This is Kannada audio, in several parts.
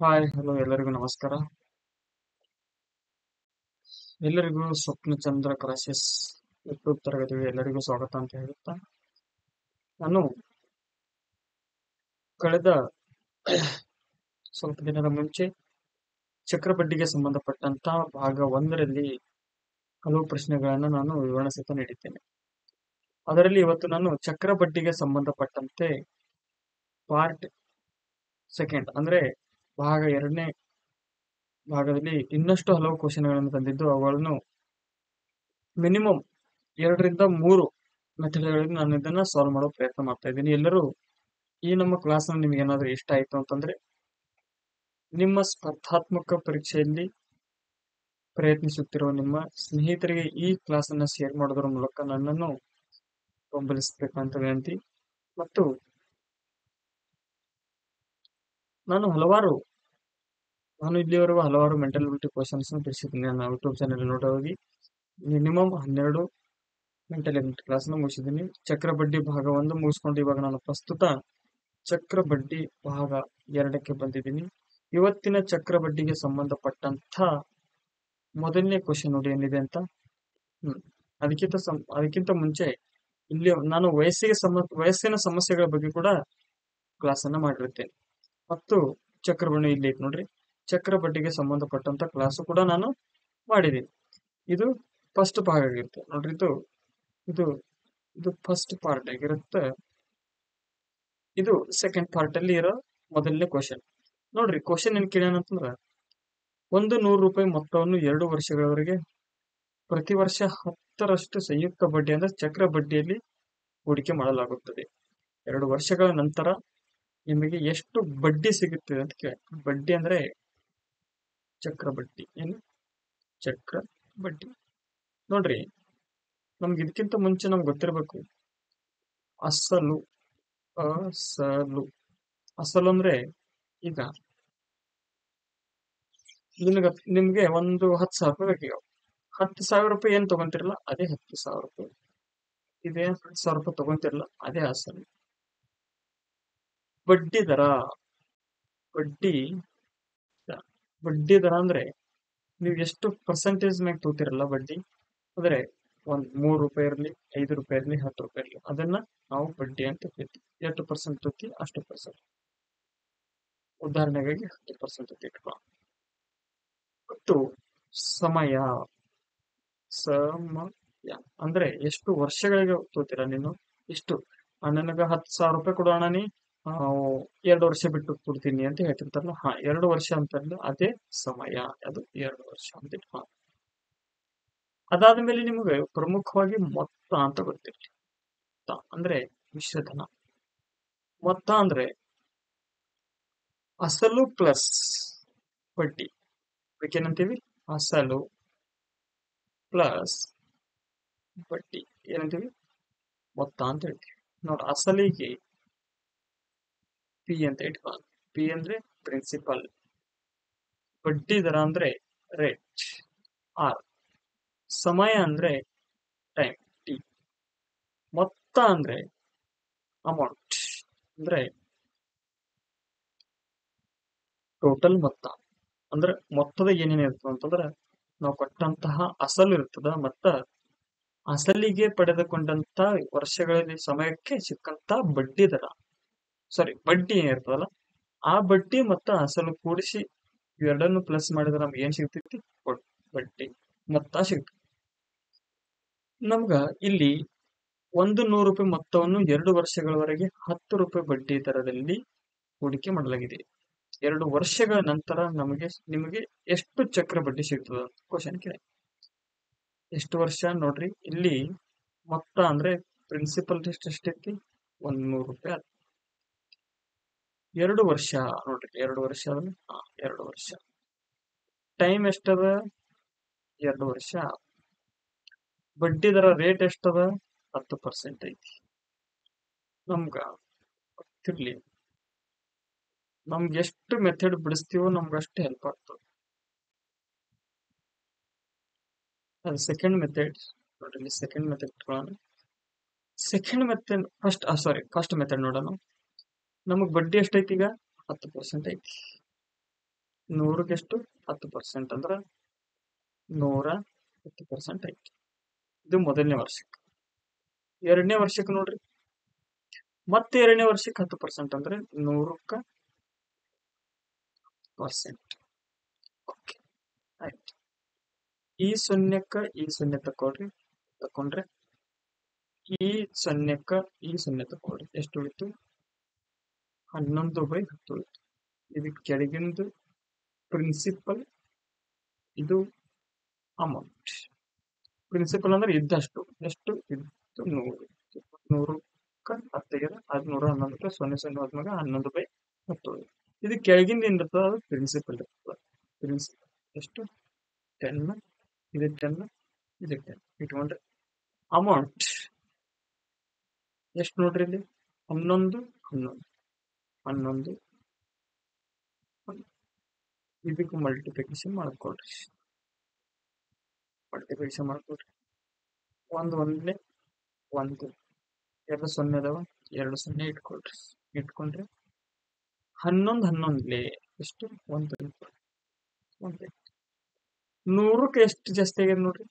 ಹಾಯ್ ಹಲೋ ಎಲ್ಲರಿಗೂ ನಮಸ್ಕಾರ. ಎಲ್ಲರಿಗೂ ಸ್ವಪ್ನ ಚಂದ್ರ ಕ್ಲಾಸಸ್ ಯೂಟ್ಯೂಬ್ ತರಗತಿಗೆ ಎಲ್ಲರಿಗೂ ಸ್ವಾಗತ ಅಂತ ಹೇಳುತ್ತಾ, ನಾನು ಕಳೆದ ಸ್ವಲ್ಪ ದಿನದ ಮುಂಚೆ ಚಕ್ರಬಡ್ಡಿಗೆ ಸಂಬಂಧಪಟ್ಟಂತ ಭಾಗ 1ರಲ್ಲಿ ಹಲವು ಪ್ರಶ್ನೆಗಳನ್ನು ನಾನು ವಿವರಣೆ ನೀಡಿದ್ದೇನೆ. ಅದರಲ್ಲಿ ಇವತ್ತು ನಾನು ಚಕ್ರಬಡ್ಡಿಗೆ ಸಂಬಂಧಪಟ್ಟಂತೆ ಪಾರ್ಟ್ ಸೆಕೆಂಡ್ ಅಂದ್ರೆ ಭಾಗ 2ನೇ ಭಾಗದಲ್ಲಿ ಇನ್ನಷ್ಟು ಹಲವು ಕ್ವಶನ್ಗಳನ್ನು ತಂದಿದ್ದು ಅವುಗಳನ್ನು ಮಿನಿಮಮ್ 2ರಿಂದ 3 ಮೆಥಡ್ಗಳಲ್ಲಿ ನಾನು ಇದನ್ನ ಸಾಲ್ವ್ ಮಾಡೋ ಪ್ರಯತ್ನ ಮಾಡ್ತಾ ಇದ್ದೀನಿ. ಎಲ್ಲರೂ ಈ ನಮ್ಮ ಕ್ಲಾಸ್ ನಿಮ್ಗೆ ಏನಾದ್ರೂ ಇಷ್ಟ ಆಯ್ತು ಅಂತಂದ್ರೆ ನಿಮ್ಮ ಸ್ಪರ್ಧಾತ್ಮಕ ಪರೀಕ್ಷೆಯಲ್ಲಿ ಪ್ರಯತ್ನಿಸುತ್ತಿರುವ ನಿಮ್ಮ ಸ್ನೇಹಿತರಿಗೆ ಈ ಕ್ಲಾಸ್ ಅನ್ನ ಶೇರ್ ಮಾಡೋದ್ರ ಮೂಲಕ ನನ್ನನ್ನು ಬೆಂಬಲಿಸಬೇಕಂತ ವಿನಂತಿ. ಮತ್ತು ನಾನು ಇಲ್ಲಿವರೆಗೂ ಹಲವಾರು ಮೆಂಟಲಿಟಿ ಕ್ವಶನ್ಸ್ ಬಿಡಿಸಿದ್ದೀನಿ. ನನ್ನ ಯೂಟ್ಯೂಬ್ ಚಾನೆಲ್ ನೋಡೋಗಿ ಮಿನಿಮಮ್ 12 ಮೆಂಟಲಿಟಿ ಕ್ಲಾಸ್ ಮುಗಿಸಿದ್ದೀನಿ. ಚಕ್ರಬಡ್ಡಿ ಭಾಗ 1 ಮುಗಿಸ್ಕೊಂಡು ಇವಾಗ ನಾನು ಪ್ರಸ್ತುತ ಚಕ್ರಬಡ್ಡಿ ಭಾಗ 2ಕ್ಕೆ ಬಂದಿದ್ದೀನಿ. ಇವತ್ತಿನ ಚಕ್ರಬಡ್ಡಿಗೆ ಸಂಬಂಧಪಟ್ಟಂತ ಮೊದಲನೇ ಕ್ವಶನ್ ನೋಡಿ ಏನಿದೆ ಅಂತ. ಅದಕ್ಕಿಂತ ಮುಂಚೆ ಇಲ್ಲಿ ನಾನು ವಯಸ್ಸಿನ ಸಮಸ್ಯೆಗಳ ಬಗ್ಗೆ ಕೂಡ ಕ್ಲಾಸ್ ಅನ್ನ ಮಾಡಿರುತ್ತೇನೆ. ಮತ್ತು ಚಕ್ರಬಡ್ಡಿ ಇಲ್ಲಿ ಐತೆ ನೋಡ್ರಿ, ಚಕ್ರಬಡ್ಡಿಗೆ ಸಂಬಂಧಪಟ್ಟಂತ ಕ್ಲಾಸು ಕೂಡ ನಾನು ಮಾಡಿದ್ದೀನಿ. ಇದು ಫಸ್ಟ್ ಭಾಗ ಆಗಿರುತ್ತೆ ನೋಡ್ರಿ. ಇದು ಇದು ಫಸ್ಟ್ ಪಾರ್ಟ್ ಆಗಿರುತ್ತೆ. ಇದು ಸೆಕೆಂಡ್ ಪಾರ್ಟ್ ಅಲ್ಲಿ ಇರೋ ಮೊದಲನೇ ಕ್ವಶನ್ ನೋಡ್ರಿ. ಕ್ವಶನ್ ಏನ್ ಕೇಳ್ಯಾನಂತಂದ್ರ, ಒಂದು 100 ರೂಪಾಯಿ ಮೊತ್ತವನ್ನು 2 ವರ್ಷಗಳವರೆಗೆ ಪ್ರತಿ ವರ್ಷ 10ರಷ್ಟು ಸಂಯುಕ್ತ ಬಡ್ಡಿ ಅಂದ್ರೆ ಚಕ್ರ ಬಡ್ಡಿಯಲ್ಲಿ ಹೂಡಿಕೆ ಮಾಡಲಾಗುತ್ತದೆ. 2 ವರ್ಷಗಳ ನಂತರ ನಿಮಗೆ ಎಷ್ಟು ಬಡ್ಡಿ ಸಿಗುತ್ತದೆ ಅಂತ ಕೇಳ. ಬಡ್ಡಿ ಅಂದ್ರೆ ಚಕ್ರ ಬಡ್ಡಿ, ಏನು ಚಕ್ರ ಬಡ್ಡಿ ನೋಡ್ರಿ. ನಮ್ಗೆ ಇದಕ್ಕಿಂತ ಮುಂಚೆ ನಮ್ಗೆ ಗೊತ್ತಿರಬೇಕು ಅಸಲು. ಅಸಲು ಅಂದ್ರೆ ಈಗ ನಿಮ್ಗೆ ಒಂದು 10,000 ರೂಪಾಯಿ ಬೇಕೀಗ. 10,000 ರೂಪಾಯಿ ಏನ್ ತಗೊಂತಿರಲ್ಲ ಅದೇ 10,000 ರೂಪಾಯಿ. ಇದೇ 10,000 ರೂಪಾಯಿ ತಗೊಂತಿರಲ್ಲ ಅದೇ ಅಸಲು. ಬಡ್ಡಿ ದರ ಅಂದ್ರೆ ನೀವು ಎಷ್ಟು ಪರ್ಸೆಂಟೇಜ್ ಮ್ಯಾಗ ತಗೋತಿರಲ್ಲ ಬಡ್ಡಿ, ಅಂದ್ರೆ ಒಂದ್ 3 ರೂಪಾಯಿ ಇರಲಿ, 5 ರೂಪಾಯಿ ಇರಲಿ, 10 ರೂಪಾಯಿ ಇರಲಿ, ಅದನ್ನ ನಾವು ಬಡ್ಡಿ ಅಂತ ಕರಿತೀವಿ. ಎಷ್ಟು ಪರ್ಸೆಂಟ್ ತಗೋತಿ ಅಷ್ಟು ಪರ್ಸೆಂಟ್. ಉದಾಹರಣೆಗಾಗಿ 10% ಇಟ್ಕೊ. ಮತ್ತು ಸಮಯ ಅಂದ್ರೆ ಎಷ್ಟು ವರ್ಷಗಳಿಗೆ ತಗೋತೀರ ನೀನು. ಇಷ್ಟು ನನಗ 10,000 ರೂಪಾಯಿ ಕೊಡೋಣ, ನೀ 2 ವರ್ಷ ಬಿಟ್ಟು ಕೊಡ್ತೀನಿ ಅಂತ ಹೇಳ್ತಿರ್ತಾರಲ್ಲ, 2 ವರ್ಷ ಅಂತಂದ್ರೆ ಅದೇ ಸಮಯ, ಅದು 2 ವರ್ಷ ಅಂತ ಇಟ್ಕೊ. ಅದಾದ್ಮೇಲೆ ನಿಮಗೆ ಪ್ರಮುಖವಾಗಿ ಮೊತ್ತ ಅಂತ ಗೊತ್ತಿರಲಿ. ಮೊತ್ತ ಅಂದ್ರೆ ಮಿಶ್ರಧನ. ಮೊತ್ತ ಅಂದ್ರೆ ಅಸಲು ಪ್ಲಸ್ ಬಡ್ಡಿ. ಏನಂತೀವಿ? ಅಸಲು ಪ್ಲಸ್ ಬಡ್ಡಿ ಏನಂತೀವಿ? ಮೊತ್ತ ಅಂತ ಹೇಳ್ತೀವಿ. ನೋಡ, ಅಸಲಿಗೆ ಪಿ ಅಂತ ಇಟ್ಕೊ. ಪಿ ಅಂದ್ರೆ ಪ್ರಿನ್ಸಿಪಲ್, ಬಡ್ಡಿ ದರ ಅಂದ್ರೆ ರೇಟ್ ಆರ್, ಸಮಯ ಅಂದ್ರೆ ಟೈಮ್ ಟಿ, ಮೊತ್ತ ಅಂದ್ರೆ ಅಮೌಂಟ್ ಅಂದ್ರೆ ಟೋಟಲ್ ಮೊತ್ತ. ಅಂದ್ರೆ ಮೊತ್ತದ ಏನೇನು ಇರ್ತದೆ ಅಂತಂದ್ರೆ ನಾವು ಕೊಟ್ಟಂತಹ ಅಸಲು ಇರ್ತದ, ಮತ್ತ ಅಸಲಿಗೆ ಪಡೆದುಕೊಂಡಂತ ವರ್ಷಗಳಲ್ಲಿ ಸಮಯಕ್ಕೆ ಸಿಕ್ಕಂತ ಬಡ್ಡಿ ದರ, ಬಡ್ಡಿ ಏನಿರ್ತದಲ್ಲ ಆ ಬಡ್ಡಿ ಮತ್ತು ಅಸಲು ಕೂಡಿಸಿ ಇವೆರಡನ್ನು ಪ್ಲಸ್ ಮಾಡಿದ್ರೆ ನಮ್ಗೆ ಏನ್ ಸಿಗ್ತೈತಿ? ಬಡ್ಡಿ ಮೊತ್ತ ಸಿಗ್ತದೆ. ನಮ್ಗ ಇಲ್ಲಿ ಒಂದು 100 ರೂಪಾಯಿ ಮೊತ್ತವನ್ನು 2 ವರ್ಷಗಳವರೆಗೆ 10 ರೂಪಾಯಿ ಬಡ್ಡಿ ದರದಲ್ಲಿ ಹೂಡಿಕೆ ಮಾಡಲಾಗಿದೆ. 2 ವರ್ಷಗಳ ನಂತರ ನಿಮಗೆ ಎಷ್ಟು ಚಕ್ರ ಬಡ್ಡಿ ಸಿಗ್ತದ ಅಂತ ಕ್ವಶನ್ ಕೇಳಿ. ಎಷ್ಟು ವರ್ಷ ನೋಡ್ರಿ, ಇಲ್ಲಿ ಮೊತ್ತ ಅಂದ್ರೆ ಪ್ರಿನ್ಸಿಪಲ್ ಎಷ್ಟೈತಿ? 100 ರೂಪಾಯಿ. 2 ವರ್ಷ ನೋಡ್ರಿ, 2 ವರ್ಷ 2 ವರ್ಷ. ಟೈಮ್ ಎಷ್ಟದ? 2 ವರ್ಷ. ಬಡ್ಡಿ ದರ ರೇಟ್ ಎಷ್ಟದ? 10% ಐತಿ. ನಮ್ಗ ಗೊತ್ತಿರ್ಲಿ, ನಮ್ಗೆ ಎಷ್ಟು ಮೆಥಡ್ ಬಿಡಿಸ್ತೀವೋ ನಮ್ಗಷ್ಟು ಹೆಲ್ಪ್ ಆಗ್ತದೆ. ಅದು ಸೆಕೆಂಡ್ ಮೆಥಡ್ ನೋಡ್ರಿ. ಸೆಕೆಂಡ್ ಮೆಥಡ್ ಫಸ್ಟ್ ಮೆಥಡ್ ನೋಡೋಣ. ನಮಗ್ ಬಡ್ಡಿ ಎಷ್ಟೈತಿ? ಈಗ 10% ಐತಿ. 100ಕ್ಕೆ ಎಷ್ಟು 10% ಅಂದ್ರೆ 110% ಐತಿ. ಇದು ಮೊದಲನೇ ವರ್ಷಕ್ಕೆ. ಎರಡನೇ ವರ್ಷಕ್ಕೆ ನೋಡ್ರಿ, ಮತ್ತೆ ಎರಡನೇ ವರ್ಷಕ್ಕೆ 10% ಅಂದ್ರೆ 100ಕ್ಕೆ ಪರ್ಸೆಂಟ್. ಓಕೆ, ಆಯ್ತು. ಈ ಸೊನ್ನೆ ತಕೊಂಡ್ರೆ ಈ ಸೊನ್ನೆ ತಗೊಳ್ರಿ, ಎಷ್ಟು ಉಳಿತು? 11/10 ಉಳಿತು. ಇದಕ್ಕೆ ಕೆಳಗಿಂದು ಪ್ರಿನ್ಸಿಪಲ್, ಇದು ಅಮೌಂಟ್. ಪ್ರಿನ್ಸಿಪಲ್ ಅಂದ್ರೆ ಇದ್ದಷ್ಟು, ಎಷ್ಟು ಇತ್ತು? 100. 100ಕ್ಕೆ 10 ಅದು 111 0 ಹೋದ್ಮೇಲೆ 11/10 ಉಳಿತು. ಇದು ಕೆಳಗಿಂದ ಏನಿರ್ತದೆ ಅದು ಪ್ರಿನ್ಸಿಪಲ್ ಇರ್ತದೆ. ಪ್ರಿನ್ಸಿಪಲ್ ಎಷ್ಟು? 10, ಇದು 10, ಇದು 10 ಇಟ್ಕೊಂಡ್ರೆ ಅಮೌಂಟ್ ಎಷ್ಟು ನೋಡ್ರಿ ಇಲ್ಲಿ? 11, 11, 11. ಇದಕ್ಕೆ ಮಲ್ಟಿಪ್ಲಿಕೇಶನ್ ಮಾಡ್ಕೊಳ್ರಿ. ಒಂದು ಒಂದನೇ 1, 2 ಸೊನ್ನೆ ಅದಾವ, 2 ಸೊನ್ನೆ ಇಟ್ಕೊಂಡ್ರೆ 11, 11 ಎಷ್ಟು? 1. 100ಕ್ಕೆ ಎಷ್ಟು ಜಾಸ್ತಿ ಆಗ್ಯದ ನೋಡ್ರಿ?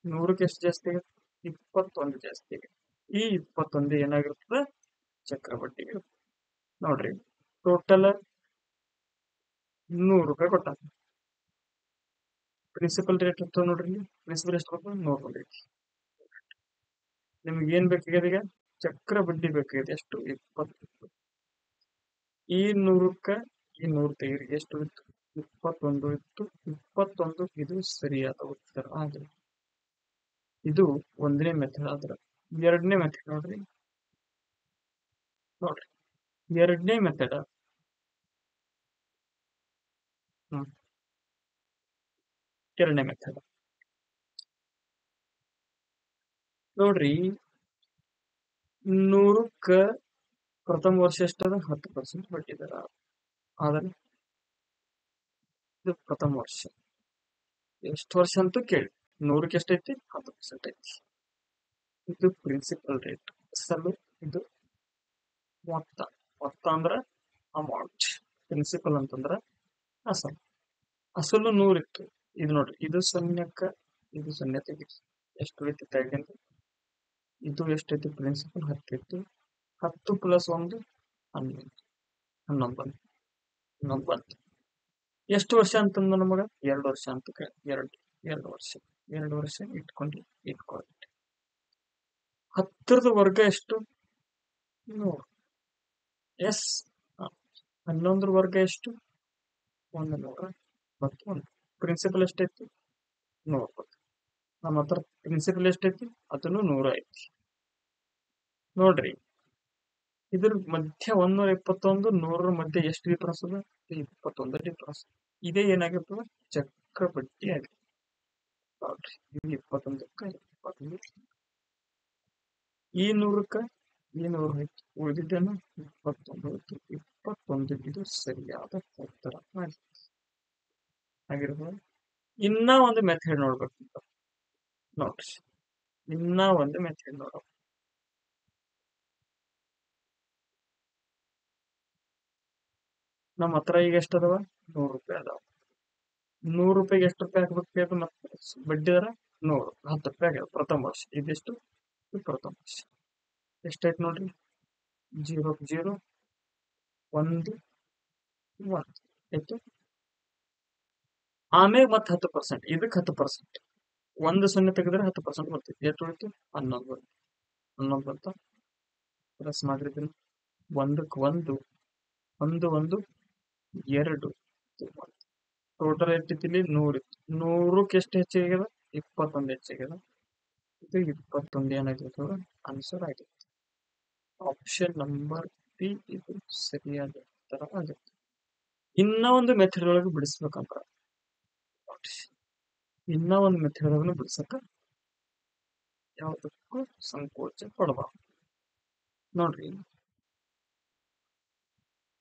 100ಕ್ಕೆ ಎಷ್ಟು ಜಾಸ್ತಿ ಆಗ್ಯದ? 21 ಜಾಸ್ತಿ ಆಗ್ಯದ. ಈ 21 ಏನಾಗಿರ್ತದೆ? ಚಕ್ರಬಡ್ಡಿ ಇರುತ್ತೆ. ನೋಡ್ರಿ, ಟೋಟಲ್ 100 ರೂಪಾಯಿ ಕೊಟ್ಟ. ಪ್ರಿನ್ಸಿಪಲ್ ರೇಟ್ ಇರ್ತದೆ ನೋಡ್ರಿ. ಪ್ರಿನ್ಸಿಪಲ್ ಎಷ್ಟು ಬರ್ತದೆ? 100 ರೂಪಾಯಿ. ನಿಮ್ಗೆ ಏನ್ ಬೇಕಾಗ್ಯದ ಈಗ? ಚಕ್ರ ಬಡ್ಡಿ ಬೇಕಾಗಿದೆ. ಎಷ್ಟು? 20. ಈ 100ಕ್ಕೆ ಈ 100 ತೆಗಿರಿ, ಎಷ್ಟು ಇತ್ತು? 21 ಇತ್ತು. 21 ಇದು ಸರಿಯಾದ ಉತ್ತರ ಆದ್ರೆ. ಇದು ಒಂದನೇ ಮೆಥಡ್ ಆದ್ರೆ. ಎರಡನೇ ಮೆಥಡ್ ನೋಡ್ರಿ. ಎರಡನೇ ಮೆಥಡ್ ಎರಡನೇ ಮೆಥಡ್ ನೋಡ್ರಿ. 100ಕ್ಕೆ ಪ್ರಥಮ ವರ್ಷ ಎಷ್ಟದ? 10% ಬಡ್ಡಿ ದರ. ಆದರೆ ಇದು ಪ್ರಥಮ ವರ್ಷ. ಎಷ್ಟು ವರ್ಷ ಅಂತೂ ಕೇಳಿ. 100ಕ್ಕೆ ಎಷ್ಟೈತಿ? 10% ಐತಿ. ಇದು ಪ್ರಿನ್ಸಿಪಲ್ ರೇಟ್, ಅಸಲು. ಇದು ಮೊತ್ತ ಅಂದ್ರ ಅಮೌಂಟ್. ಪ್ರಿನ್ಸಿಪಲ್ ಅಂತಂದ್ರ ಅಸಲು. ಅಸಲು 100 ಇತ್ತು. ಇದು ನೋಡ್ರಿ, ಇದು ಸೊನ್ನೆಕ್ಕ ಇದು ಸೊನ್ನೆ ತೆಗಿರಿ, ಎಷ್ಟು ಉಳಿತು ತೆಗಿಂದ? ಇದು ಎಷ್ಟೈತಿ? ಪ್ರಿನ್ಸಿಪಲ್ 10 ಇತ್ತು. 10 + 1 11. 11 ಬಂತು. ಎಷ್ಟು ವರ್ಷ ಅಂತಂದ ನಮಗ? 2 ವರ್ಷ ಅಂತ. 2 ವರ್ಷ. 2 ವರ್ಷ ಇಟ್ಕೊಳ್ಳಿ. 10ರದ ವರ್ಗ ಎಷ್ಟು? 100. ಎಸ್. 11ರ ವರ್ಗ ಎಷ್ಟು? 121. ಪ್ರಿನ್ಸಿಪಲ್ ಎಷ್ಟೈತಿ? 100. ನಮ್ಮ ಹತ್ರ ಪ್ರಿನ್ಸಿಪಲ್ ಎಷ್ಟೈತಿ? ಅದನ್ನು 100 ಐತಿ. ನೋಡ್ರಿ, ಇದ್ರ ಮಧ್ಯ 121 100ರ ಮಧ್ಯೆ ಎಷ್ಟು ಡಿಫ್ರೆನ್ಸ್ ಅದ? 21 ಡಿಫ್ರೆನ್ಸ್. ಇದೇ ಏನಾಗಿರ್ತದ? ಚಕ್ರ ಬಡ್ಡಿ ಆಗಿದೆ. ನೋಡ್ರಿ, ಇದು 21ಕ್ಕೆ 21. ಈ 100ಕ್ಕೆ ಈ 100 ಆಯ್ತು. ಉಳಿದಿದ್ದೇನು? 21 ಆಯ್ತು. 21 ಇದು ಸರಿಯಾದ ಉತ್ತರ ಆಗಿರ್ಬೋದು. ಇನ್ನ ಒಂದು ಮೆಥಡ್ ನೋಡ್ಬೇಕಂತ ನೋಡ್ರಿ. ಇನ್ನ ಒಂದು ಮೆಥಡ್ ನೋಡ. ನಮ್ಮ ಹತ್ರ ಈಗ ಎಷ್ಟದವ? 100 ರೂಪಾಯಿ ಅದಾವ. 100 ರೂಪಾಯಿಗೆ ಎಷ್ಟು ರೂಪಾಯಿ ಹಾಕ್ಬೇಕು? ಮತ್ತೆ ಬಡ್ಡಿ ದರ 100, 10 ರೂಪಾಯಿ ಆಗ್ಯಾವ. ಪ್ರಥಮ ವರ್ಷ. ಇದೆಷ್ಟು? ಪ್ರಥಮ ವರ್ಷ. ಎಷ್ಟಾಯ್ತು ನೋಡ್ರಿ? 0, 0, 1, 1 ಆಯ್ತು. ಆಮೇಲೆ ಮತ್ತೆ 10%. ಇದಕ್ಕೆ 10%. 1 ಸೊನ್ನೆ ತೆಗೆದ್ರೆ 10% ಬರ್ತಿತ್ತು. ಎಷ್ಟು ಉಳಿತು? 11 ಬಂತು. 11 ಬಂತ. ಪ್ಲಸ್ ಮಾಡ್ರಿ. 1ಕ್ಕೆ 1, 1, 1, 2. ಟೋಟಲ್ ಎಷ್ಟಿತ್ತು ಇಲ್ಲಿ? 100 ಇತ್ತು. 100ಕ್ಕೆ ಎಷ್ಟು ಹೆಚ್ಚಾಗ್ಯದ? 21 ಹೆಚ್ಚಾಗ್ಯದ. ಇದು 21 ಏನಾಗಿರ್ತದ? ಆನ್ಸರ್ ಆಗಿತ್ತು. ಆಪ್ಷನ್ ನಂಬರ್ ಬಿ ಇದು ಸರಿಯಾದ ಉತ್ತರ ಆಗುತ್ತೆ. ಇನ್ನ ಒಂದು ಮೆಥಡ್ ಒಳಗೆ ಬಿಡಿಸ್ಬೇಕಂದ್ರ ಬಿಡಿಸಕ ಯಾವುದಕ್ಕೂ ಸಂಕೋಚ ಪಡಬಾರ್ದು. ನೋಡ್ರಿ,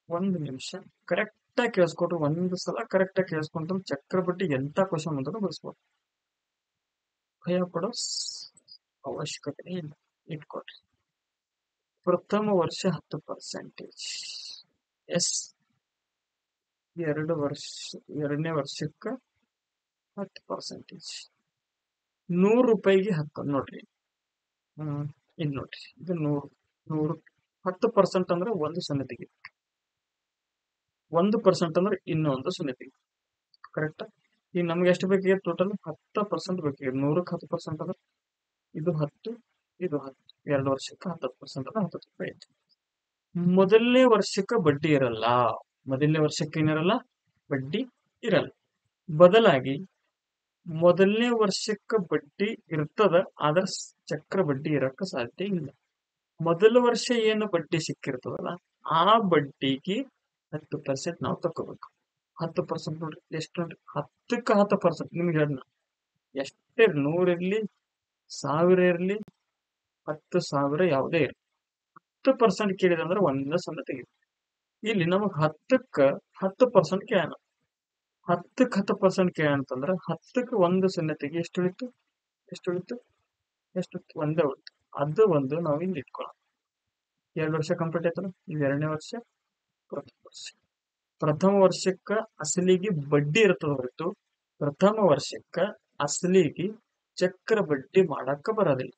1 ನಿಮಿಷ ಕರೆಕ್ಟ್ ಆಗಿ ಕೇಳಿಸ್ಕೊಟ್ರು. ಒಂದು ಸಲ ಕರೆಕ್ಟ್ ಆಗಿ ಕೇಳಿಸ್ಕೊಂಡ್ರು ಚಕ್ರಬಡ್ಡಿ ಎಂತ ಕ್ವಶನ್ ಅಂತಾನು ಬಿಡಿಸ್ಬೋದು. ಭಯ ಪಡೋ ಅವಶ್ಯಕತೆ ಇಲ್ಲ. ಇಟ್ಕೊಡ್ರಿ. ಪ್ರಥಮ ವರ್ಷ 10%. ಎಸ್. ಎರಡನೇ ವರ್ಷಕ್ಕ 10%. 100 ರೂಪಾಯಿಗೆ 10 ನೋಡ್ರಿ. ಇಲ್ಲಿ ನೋಡ್ರಿ, ಇದು 100 10% ಅಂದ್ರೆ ಒಂದು ಸೊನ್ನೆ ತೆಗಿ, 1% ಅಂದ್ರೆ ಇನ್ನೊಂದು ಸೊನ್ನೆ ತೆಗಿ. ಕರೆಕ್ಟ್. ಈಗ ನಮ್ಗೆ ಎಷ್ಟು ಬೇಕಿದೆ? ಟೋಟಲ್ 10% ಬೇಕಿದೆ. 100ಕ್ಕೆ 10% ಅಂದ್ರೆ ಇದು 10, ಇದು 10. 2 ವರ್ಷಕ್ಕೆ 10% ಅಂದ್ರೆ 10 ರೂಪಾಯಿ ಆಯ್ತು. ಮೊದಲನೇ ವರ್ಷಕ್ಕೆ ಬಡ್ಡಿ ಇರಲ್ಲ. ಮೊದಲನೇ ವರ್ಷಕ್ಕೆ ಏನಿರಲ್ಲ? ಬಡ್ಡಿ ಇರಲ್ಲ. ಬದಲಾಗಿ ಮೊದಲನೇ ವರ್ಷಕ್ಕೆ ಬಡ್ಡಿ ಇರ್ತದ, ಆದ್ರೆ ಚಕ್ರ ಬಡ್ಡಿ ಇರಕ್ಕೆ ಸಾಧ್ಯ ಇಲ್ಲ. ಮೊದಲ ವರ್ಷ ಏನು ಬಡ್ಡಿ ಸಿಕ್ಕಿರ್ತದಲ್ಲ, ಆ ಬಡ್ಡಿಗೆ 10% ನಾವು ತಕೋಬೇಕು. 10% ನೋಡ್ರಿ ಎಷ್ಟು ನೋಡ್ರಿ, 10ಕ್ಕೆ 10%. ನಿಮ್ಗೆ ಹೇಳ, ಎಷ್ಟೇ 100 ಇರ್ಲಿ, 1000 ಇರ್ಲಿ, 10,000 ಯಾವುದೇ ಇರಲಿ, 10% ಕೇಳಿದ್ರೆ ಅಂದ್ರೆ ಒಂದೇ ಸೊನ್ನೆ ತೆಗಿಬೇಕು. ಇಲ್ಲಿ ನಮಗ್ 10ಕ್ಕೆ 10% ಕೇಳೋಣ. 10ಕ್ಕೆ 10% ಕೇಳ ಅಂತಂದ್ರೆ 10ಕ್ಕೆ ಒಂದು ಸೊನ್ನೆ ತೆಗಿ, ಎಷ್ಟು ಉಳಿತು? ಒಂದೇ ಉಳಿತು. ಅದು ಒಂದು ನಾವು ಇಲ್ಲಿ ಇಟ್ಕೊಳ್ಳೋಣ. 2 ವರ್ಷ ಕಂಪ್ಲೀಟ್ ಆಯ್ತಲ್ಲ. ಇದು 2ನೇ ವರ್ಷ. ಪ್ರಥಮ ವರ್ಷಕ್ಕ ಅಸಲಿಗೆ ಬಡ್ಡಿ ಇರ್ತದ ಹೊರತು ಪ್ರಥಮ ವರ್ಷಕ್ಕ ಅಸಲಿಗೆ ಚಕ್ರ ಬಡ್ಡಿ ಮಾಡಕ್ಕ ಬರೋದಿಲ್ಲ.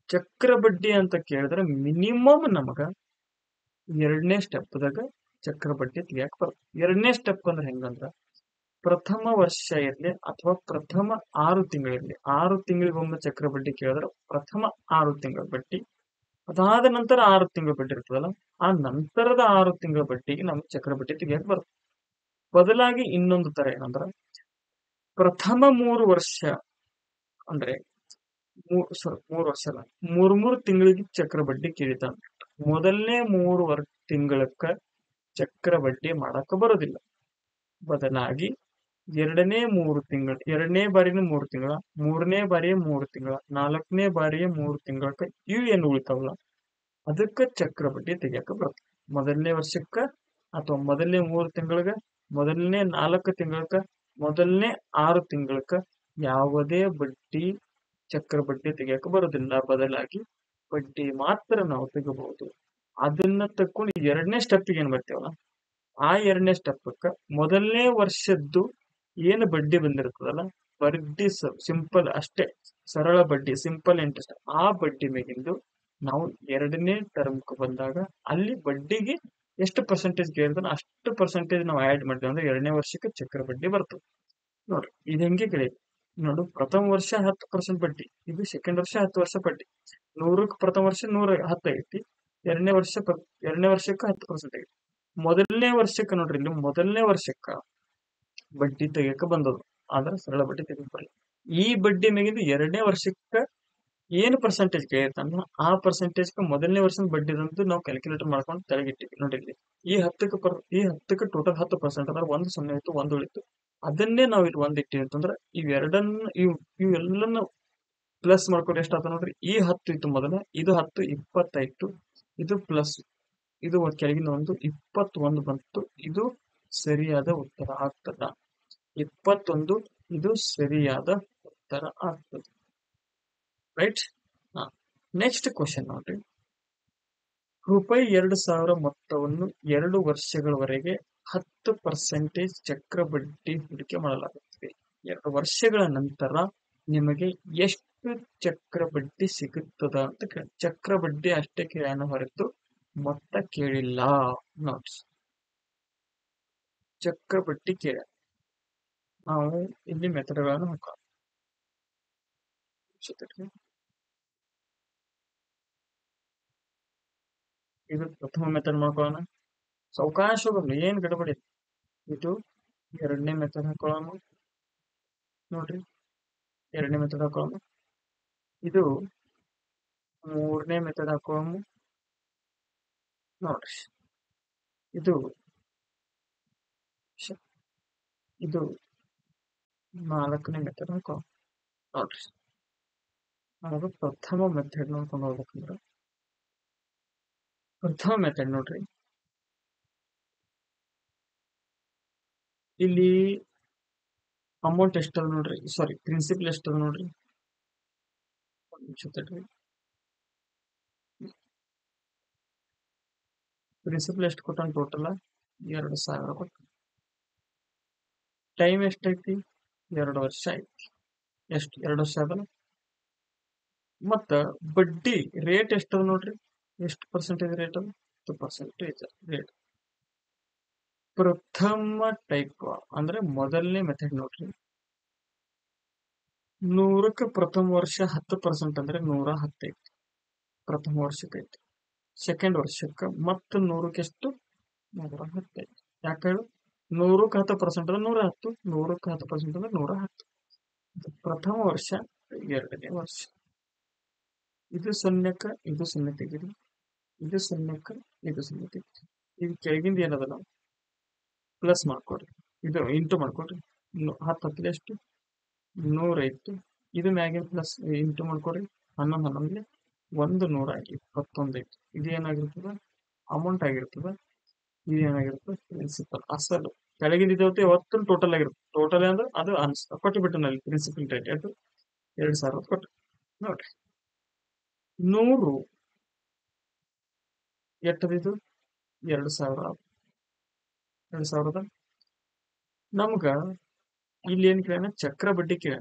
ಚಕ್ರ ಬಡ್ಡಿ ಅಂತ ಕೇಳಿದ್ರೆ ಮಿನಿಮಮ್ ನಮಗ 2ನೇ ಸ್ಟೆಪ್ದಾಗ ಚಕ್ರ ಬಡ್ಡಿ ತೆಗಿಯಕ್ ಬರ್ತದೆ. 2ನೇ ಸ್ಟೆಪ್ ಅಂದ್ರೆ ಹೆಂಗಂದ್ರ, ಪ್ರಥಮ ವರ್ಷ ಇರ್ಲಿ ಅಥವಾ ಪ್ರಥಮ 6 ತಿಂಗಳಿರ್ಲಿ, 6 ತಿಂಗಳಿಗೊಮ್ಮೆ ಚಕ್ರ ಬಡ್ಡಿ ಕೇಳಿದ್ರೆ ಪ್ರಥಮ 6 ತಿಂಗಳ ಬಡ್ಡಿ, ಅದಾದ ನಂತರ 6 ತಿಂಗಳ ಬಡ್ಡಿ ಇರ್ತದಲ್ಲ, ಆ ನಂತರದ 6 ತಿಂಗಳ ಬಡ್ಡಿಗೆ ನಮ್ಗೆ ಚಕ್ರ ಬಡ್ಡಿ ತೆಗಿಯಕ್ ಬರ್ತದೆ. ಬದಲಾಗಿ ಇನ್ನೊಂದು ತರ ಏನಂದ್ರ, ಪ್ರಥಮ 3 ವರ್ಷ ಅಂದ್ರೆ 3 ವರ್ಷ ಅಲ್ಲ, 3 ತಿಂಗಳಿಗೆ ಚಕ್ರ ಬಡ್ಡಿ ಕೇಳಿತಾನ. ಮೊದಲನೇ 3 ತಿಂಗಳಕ್ಕ ಚಕ್ರ ಬಡ್ಡಿ ಮಾಡಕ ಬರೋದಿಲ್ಲ. ಬದಲಾಗಿ ಎರಡನೇ ಬಾರಿನ 3 ತಿಂಗಳ, ಮೂರನೇ ಬಾರಿಯ 3 ತಿಂಗಳ, 4ನೇ ಬಾರಿಯ 3 ತಿಂಗಳಕ್ಕ ಇವು ಏನು ಉಳಿತಾವಲ್ಲ, ಅದಕ್ಕ ಚಕ್ರ ಬಡ್ಡಿ ತೆಗಿಯಕ ಬರ್ತದೆ. ಮೊದಲನೇ ವರ್ಷಕ್ಕ ಅಥವಾ ಮೊದಲನೇ 3 ತಿಂಗಳಗ, ಮೊದಲನೇ 4 ತಿಂಗಳಕ, ಮೊದಲನೇ 6 ತಿಂಗಳಕ ಯಾವುದೇ ಬಡ್ಡಿ ಚಕ್ರ ಬಡ್ಡಿ ತೆಗಿಯಕ ಬರೋದಿಲ್ಲ. ಬದಲಾಗಿ ಬಡ್ಡಿ ಮಾತ್ರ ನಾವು ತೆಗಬಹುದು. ಅದನ್ನ ತಕ್ಕೊಂಡು 2ನೇ ಸ್ಟೆಪ್ಗೆ ಏನ್ ಬರ್ತೇವಲ್ಲ, ಆ 2ನೇ ಸ್ಟೆಪ್ಕ್ಕ ಮೊದಲನೇ ವರ್ಷದ್ದು ಏನು ಬಡ್ಡಿ ಬಂದಿರ್ತದಲ್ಲ, ಬಡ್ಡಿ ಸಿಂಪಲ್ ಅಷ್ಟೇ, ಸರಳ ಬಡ್ಡಿ, ಸಿಂಪಲ್ ಇಂಟ್ರೆಸ್ಟ್, ಆ ಬಡ್ಡಿ ಮೇಗಿಂದು ನಾವು 2ನೇ ಟರ್ಮ್ಗೆ ಬಂದಾಗ ಅಲ್ಲಿ ಬಡ್ಡಿಗೆ ಎಷ್ಟು ಪರ್ಸೆಂಟೇಜ್ ಕೇಳಿದ್ರೆ ಅಷ್ಟು ಪರ್ಸೆಂಟೇಜ್ ನಾವು ಆಡ್ ಮಾಡ್ತೀವಿ ಅಂದ್ರೆ 2ನೇ ವರ್ಷಕ್ಕೆ ಚಕ್ರ ಬಡ್ಡಿ ಬರ್ತದೆ. ನೋಡ್ರಿ ಇದು ಹೆಂಗೆ ಕೇಳಿದ್ವಿ ನೋಡು. ಪ್ರಥಮ ವರ್ಷ 10% ಬಡ್ಡಿ, ಇದು ಸೆಕೆಂಡ್ ವರ್ಷ 10 ವರ್ಷ ಬಡ್ಡಿ. 100ಕ್ಕೆ ಪ್ರಥಮ ವರ್ಷ 10 ಐತಿ, 2ನೇ ವರ್ಷಕ್ಕೆ 10% ಐತಿ. ಮೊದಲನೇ ವರ್ಷಕ್ಕೆ ನೋಡ್ರಿ, ಇಲ್ಲಿ ಮೊದಲನೇ ವರ್ಷಕ್ಕ ಬಡ್ಡಿ ತೆಗಿಯಕ ಬಂದದು, ಆದ್ರೆ ಸರಳ ಬಡ್ಡಿ ತೆಗಿಯಕ್ ಬರಲ್ಲ. ಈ ಬಡ್ಡಿ ಮೇಗಿಂದು 2ನೇ ವರ್ಷಕ್ಕ ಏನು ಪರ್ಸೆಂಟೇಜ್ ಕೇಳಿರ್ತಾನ ಆ ಪರ್ಸೆಂಟೇಜ್ ಮೊದಲನೇ ವರ್ಷದ ಬಡ್ಡಿದಂತೂ ನಾವು ಕ್ಯಾಲ್ಕುಲೇಟರ್ ಮಾಡ್ಕೊಂಡು ತೆಳಗಿಟ್ಟಿವಿ. ನೋಡಿರ್ಲಿ, ಈ 10ಕ್ಕೆ ಟೋಟಲ್ 10% ಅಂದ್ರೆ 1 0 ಇತ್ತು, 1 ಉಳಿತು. ಅದನ್ನೇ ನಾವು ಇಲ್ಲಿ 1 ಇಟ್ಟಿವಿ ಅಂತಂದ್ರೆ ಇವೆಲ್ಲನ್ನ ಪ್ಲಸ್ ಮಾಡ್ಕೊಂಡು ಎಷ್ಟಾತ ನೋಡ್ರಿ. ಈ 10 ಇತ್ತು ಮೊದಲ, ಇದು 10 20 ಆಯ್ತು, ಇದು ಪ್ಲಸ್, ಇದು ಕೆಳಗಿನ 1 21 ಬಂತು. ಇದು ಸರಿಯಾದ ಉತ್ತರ ಆಗ್ತದ. 21 ಇದು ಸರಿಯಾದ ಉತ್ತರ ಆಗ್ತದೆ. ರೈಟ್. ನೆಕ್ಸ್ಟ್ ಕ್ವಶನ್ ನೋಡ್ರಿ. ರೂಪಾಯಿ 2,000 ಮೊತ್ತವನ್ನು 2 ವರ್ಷಗಳವರೆಗೆ 10% ಚಕ್ರ ಬಡ್ಡಿ ಹೂಡಿಕೆ ಮಾಡಲಾಗುತ್ತದೆ. 2 ವರ್ಷಗಳ ನಂತರ ನಿಮಗೆ ಎಷ್ಟು ಚಕ್ರ ಬಡ್ಡಿ ಸಿಗುತ್ತದ ಅಂತ ಕೇಳಿ. ಚಕ್ರ ಬಡ್ಡಿ ಅಷ್ಟೇ ಕೇಳೋಣ ಹೊರತು ಮೊತ್ತ ಕೇಳಿಲ್ಲ. ನೋಟ್ಸ್ ಚಕ್ರ ಬಡ್ಡಿ ಕೇಳ. ನಾವು ಇಲ್ಲಿ ಮೆಥಡ್ಗಳನ್ನು ಹಾಕೋಣ. ಇದು ಪ್ರಥಮ ಮೆಥಡ್ ಮಾಡ್ಕೊಳ್ಳೋಣ. ಸಾವಕಾಶ ಏನ್ ಗಡಬಡಿ. ಇದು 2ನೇ ಮೆಥಡ್ ಹಾಕೊಳ್ಳೋಣ. ನೋಡ್ರಿ, 2ನೇ ಮೆಥಡ್ ಹಾಕೊಳ್ಳೋಣ. ಇದು 3ನೇ ಮೆಥಡ್ ಹಾಕೊಳ್ಳೋಣ. ನೋಡ್ರಿ, ಇದು 4ನೇ ಮೆಥಡ್ ಹಾಕೋ. ನೋಡ್ರಿ, ನಾವು ಪ್ರಥಮ ಮೆಥಡ್ ನೋಡ್ಕೊಂಡು ಹೋಗ್ಬೇಕಂದ್ರೆ, ಪ್ರಥಮ ಮೆಥಡ್ ನೋಡ್ರಿ, ಇಲ್ಲಿ ಅಮೌಂಟ್ ಎಷ್ಟದ ನೋಡ್ರಿ, ಸಾರಿ ಪ್ರಿನ್ಸಿಪಲ್ ಎಷ್ಟದ ನೋಡ್ರಿ. ಪ್ರಿನ್ಸಿಪಲ್ ಎಷ್ಟು ಕೊಟ್ಟಾನ ಟೋಟಲ್ 2,000 ಕೊಟ್ಟು ಟೈಮ್ ಎಷ್ಟೈತಿ 2 ವರ್ಷ ಐತಿ. ಎಷ್ಟು 2 ವರ್ಷ ಅದಲ್ಲ. ಮತ್ತ ಬಡ್ಡಿ ರೇಟ್ ಎಷ್ಟದ ನೋಡ್ರಿ, ಎಷ್ಟು ಪರ್ಸೆಂಟೇಜ್ ರೇಟ್ ಅದು 10% ರೇಟ್. ಪ್ರಥಮ ಟೈಪ್ ಅಂದ್ರೆ ಮೊದಲನೇ ಮೆಥಡ್ ನೋಡ್ರಿ, 100ಕ್ಕೆ ಪ್ರಥಮ ವರ್ಷ 10% ಅಂದ್ರೆ 110 ಐತಿ, ಪ್ರಥಮ ವರ್ಷಕ್ಕೆ ಐತಿ. ಸೆಕೆಂಡ್ ವರ್ಷಕ್ಕೆ ಮತ್ತೆ 100ಕ್ಕೆ ಎಷ್ಟು 110 ಐತಿ. ಯಾಕೆ ಹೇಳು, 100ಕ್ಕೆ 10% ಅಂದ್ರೆ 110, 100ಕ್ಕೆ 10% ಅಂದ್ರೆ 110. ಪ್ರಥಮ ವರ್ಷ, ಎರಡನೇ ವರ್ಷ. ಇದು ಸೊನ್ನೆಕ್ಕ ಇದು ಸೊನ್ನೆ ತೆಗೀರಿ, ಇದು ಸೊನ್ನೆಕ್ಕ ಇದು ಸೊನ್ನೆ ತೆಗೀರಿ. ಇದು ಕೆಳಗಿಂದ ಏನದಲ್ಲ ಪ್ಲಸ್ ಮಾಡ್ಕೊಡ್ರಿ, ಇದು ಇಂಟು ಮಾಡ್ಕೊಡ್ರಿ. 10 ಎಷ್ಟು 100 ಐತಿ. ಇದು ಮ್ಯಾಗಿನ ಪ್ಲಸ್ ಇಂಟು ಮಾಡ್ಕೊಡ್ರಿ, 11 11 121 ಐತಿ. ಇದು ಏನಾಗಿರ್ತದ ಅಮೌಂಟ್ ಆಗಿರ್ತದ. ಇದು ಏನಾಗಿರ್ತದೆ ಪ್ರಿನ್ಸಿಪಲ್ ಅಸಲು. ಕೆಳಗಿನ ಇದೇವತ್ತು ಯಾವತ್ತು ಟೋಟಲ್ ಆಗಿರುತ್ತೆ. ಟೋಟಲ್ ಅಂದ್ರೆ ಅದು ಕೊಟ್ಟು ಬಿಟ್ಟನಲ್ಲಿ ಪ್ರಿನ್ಸಿಪಲ್ ರೇಟ್ ಅದು 2,000 ಕೊಟ್ಟು ನೋಡ್ರಿ. 100 ಎಷ್ಟದಿದು 2,000. 2,000 ನಮ್ಗ ಇಲ್ಲಿ ಏನ್ ಕೇಳ ಚಕ್ರ ಬಡ್ಡಿ ಕೇಳ.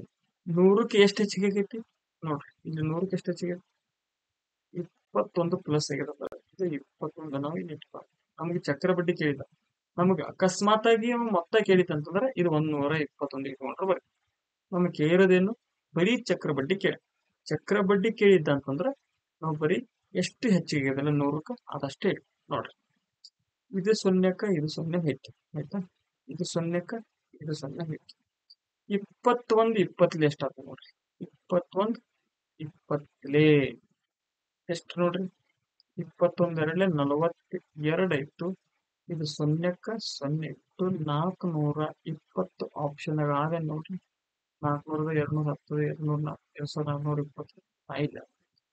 100ಕ್ಕೆ ಎಷ್ಟು ಹೆಚ್ಚಿಗೆ ಆಗೈತಿ ನೋಡ್ರಿ, ಇಲ್ಲಿ 100ಕ್ಕೆ ಎಷ್ಟು ಹೆಚ್ಚಿಗೆ 21 ಪ್ಲಸ್ ಆಗಿರುತ್ತೆ. ಇದು 21 ನಾವು ಇಲ್ಲಿ ಇಟ್ಕೊಂಡು ನಮ್ಗೆ ಚಕ್ರ ಬಡ್ಡಿ ಕೇಳಿದ. ನಮ್ಗೆ ಅಕಸ್ಮಾತ್ ಆಗಿ ಮೊತ್ತ ಕೇಳಿತಂತಂದ್ರೆ ಇದು 121 ಇಟ್ಕೊಂಡ್ರೆ ಬರೀ ನಮ್ಗೆ ಕೇಳಿರೋದೇನು ಬರೀ ಚಕ್ರ ಬಡ್ಡಿ ಕೇಳಿ. ಚಕ್ರ ಬಡ್ಡಿ ಕೇಳಿದ್ದ ಅಂತಂದ್ರೆ ನಾವು ಬರೀ ಎಷ್ಟು ಹೆಚ್ಚಿಗೆ ಅದಲ್ಲ 100ಕ್ಕೆ ಅದಷ್ಟೇ ನೋಡ್ರಿ. ಇದು ಸೊನ್ನೆಕ್ಕ ಇದು ಸೊನ್ನೆ ಹೆಚ್ಚು ಆಯ್ತಾ, ಇದು ಸೊನ್ನೆಕ್ಕ ಇದು ಸೊನ್ನೆ ಹೆಚ್ಚು. 21 20 ಎಷ್ಟಾಗ್ತದೆ ನೋಡ್ರಿ, 21 20 ಎಷ್ಟು ನೋಡ್ರಿ, 21 ಎರಡಲೆ 42 ಇತ್ತು. ಇದು ಸೊನ್ನೆಕ್ಕ ಸೊನ್ನೆ ಇಟ್ಟು 420 ಆಪ್ಷನ್ ಆಗ ನೋಡ್ರಿ. 400 210 204 2420 ಇಲ್ಲ.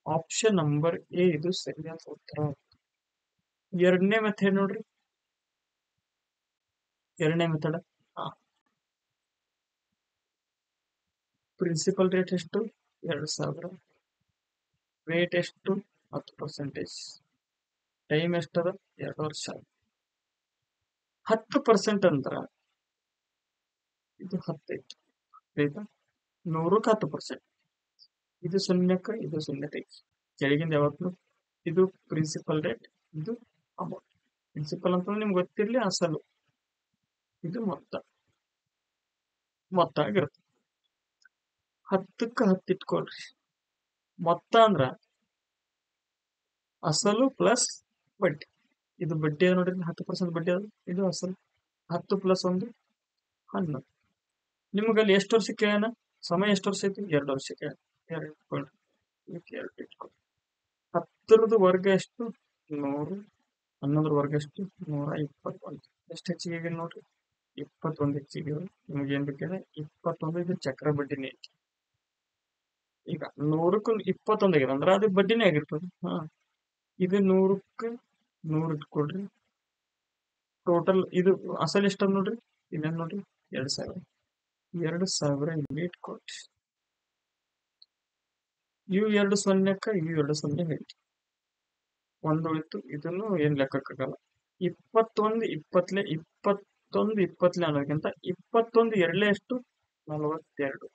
ಆಪ್ಷನ್ ನಂಬರ್ ಎ ಇದು ಸರಿಯಾದ ಉತ್ತರ. ಎರಡನೇ ಮೆಥಡ್ ನೋಡ್ರಿ, ಎರಡನೇ ಮೆಥಡ್ ಪ್ರಿನ್ಸಿಪಲ್ ರೇಟ್ ಎಷ್ಟು 2,000, ರೇಟ್ ಎಷ್ಟು 10%, ಟೈಮ್ ಎಷ್ಟದ 2 ವರ್ಷ. 10% ಅಂದ್ರ ಇದು 10 ಐತಿ ಆಯ್ತಾ, 100ಕ್ಕೆ 10%. ಇದು ಸೊನ್ನೆಕ್ಕ ಇದು ಸೊನ್ನೆ ತೆಗಿ. ಕೆಳಗಿಂದ ಯಾವತ್ತು ಇದು ಪ್ರಿನ್ಸಿಪಲ್ ರೇಟ್, ಇದು ಅಮೌಂಟ್. ಪ್ರಿನ್ಸಿಪಲ್ ಅಂತಂದ್ರೆ ನಿಮ್ಗೆ ಗೊತ್ತಿರ್ಲಿ ಅಸಲು, ಇದು ಮೊತ್ತ ಆಗಿರುತ್ತೆ. 10ಕ್ಕೆ 10 ಇಟ್ಕೊಳ್ರಿ. ಮೊತ್ತ ಅಂದ್ರ ಅಸಲು ಪ್ಲಸ್ ಬಡ್ಡಿ. ಇದು ಬಡ್ಡಿ ಅದ ನೋಡ್ರಿ, 10% ಬಡ್ಡಿ ಅದ. ಇದು ಅಸಲು 10 ಪ್ಲಸ್ 1 11. ನಿಮಗಲ್ಲಿ ಎಷ್ಟು ವರ್ಷ ಕೇಳೋಣ, ಸಮಯ ಎಷ್ಟು ವರ್ಷ ಐತಿ 2 ವರ್ಷ ಕೇಳ. 2 ಇಟ್ಕೊಳ್ರಿ, 2 ಇಟ್ಕೊಳ್ರಿ. 10ರದ ವರ್ಗ ಎಷ್ಟು 100, 11ರ ವರ್ಗ ಎಷ್ಟು 121. ಎಷ್ಟು ಹೆಚ್ಚಿಗೆ ನೋಡ್ರಿ 21 ಹೆಚ್ಚಿಗೆ. ನಿಮ್ಗೆ ಏನ್ ಬೇಕಿದೆ 21, ಇದು ಚಕ್ರ ಬಡ್ಡಿನೇ ಐತಿ. ಈಗ 100ಕ್ಕೆ 21 ಆಗಿದೆ ಅಂದ್ರೆ ಅದು ಬಡ್ಡಿನೇ ಆಗಿರ್ತದೆ. ಇದು 100ಕ್ಕೆ 100 ಇಟ್ಕೊಳ್ರಿ. ಟೋಟಲ್ ಇದು ಅಸಲ್ ಎಷ್ಟ ನೋಡ್ರಿ, ಇಲ್ಲೇನ್ ನೋಡ್ರಿ 2,000. 2,000 ಇಲ್ಲಿ ಇಟ್ಕೊಳ್ರಿ. ಇವು 2 ಸೊನ್ನೆಕ್ಕ ಇವು 2 ಸೊನ್ನೆ ಹೇಳ್ರಿ, 1 ಉಳಿತು. ಇದನ್ನು ಏನ್ ಲೆಕ್ಕಕ್ಕಾಗಲ್ಲ. 21 20 21 20 ಅನ್ನೋದಕ್ಕಿಂತ 21 ಎರಡಲೇ ಎಷ್ಟು 42.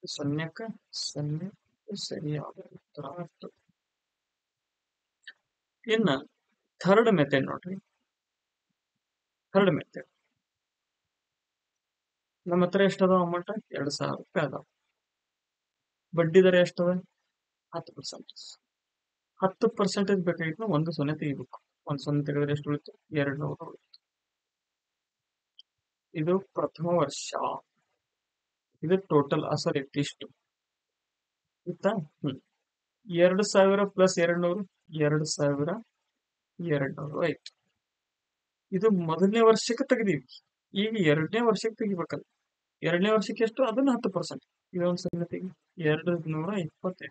ಸೊನ್ನೆಕ್ಕ ಸೊನ್ನೆ ಸರಿಯಾದ ಉತ್ತರ ಅಷ್ಟು. ಇನ್ನ ಥರ್ಡ್ ಮೆಥಡ್ ನೋಡ್ರಿ. ಥರ್ಡ್ ಮೆಥಡ್ ನಮ್ಮ ಹತ್ರ ಎಷ್ಟದ ಅಮೌಂಟ್ 2,000 ರೂಪಾಯಿ ಅದಾವ. ಬಡ್ಡಿ ದರ ಎಷ್ಟದ 10%. 10% ಬೇಕಾಗಿತ್ತು, ಒಂದು ಸೊನ್ನೆ ತೆಗಿಬೇಕು. ಒಂದು ಸೊನ್ನೆ ತೆಗೆದ್ರೆ ಎಷ್ಟು ಉಳಿತು 200 ಉಳಿತು. ಇದು ಪ್ರಥಮ ವರ್ಷ. ಇದು ಟೋಟಲ್ ಅಸಲ್ ಇಷ್ಟು ಇತ್ತಾ. 2,000 ಪ್ಲಸ್ 200 2,200 ಆಯ್ತು. ಇದು ಮೊದಲನೇ ವರ್ಷಕ್ಕೆ ತೆಗೆದೀವಿ. ಈಗ ಎರಡನೇ ವರ್ಷಕ್ಕೆ ತೆಗಿಬೇಕಲ್ಲ. ಎರಡನೇ ವರ್ಷಕ್ಕೆ ಎಷ್ಟು ಅದನ್ನ 10%. ಇದೊಂದು ಸೊನ್ನೆ ತೆಗಿ 225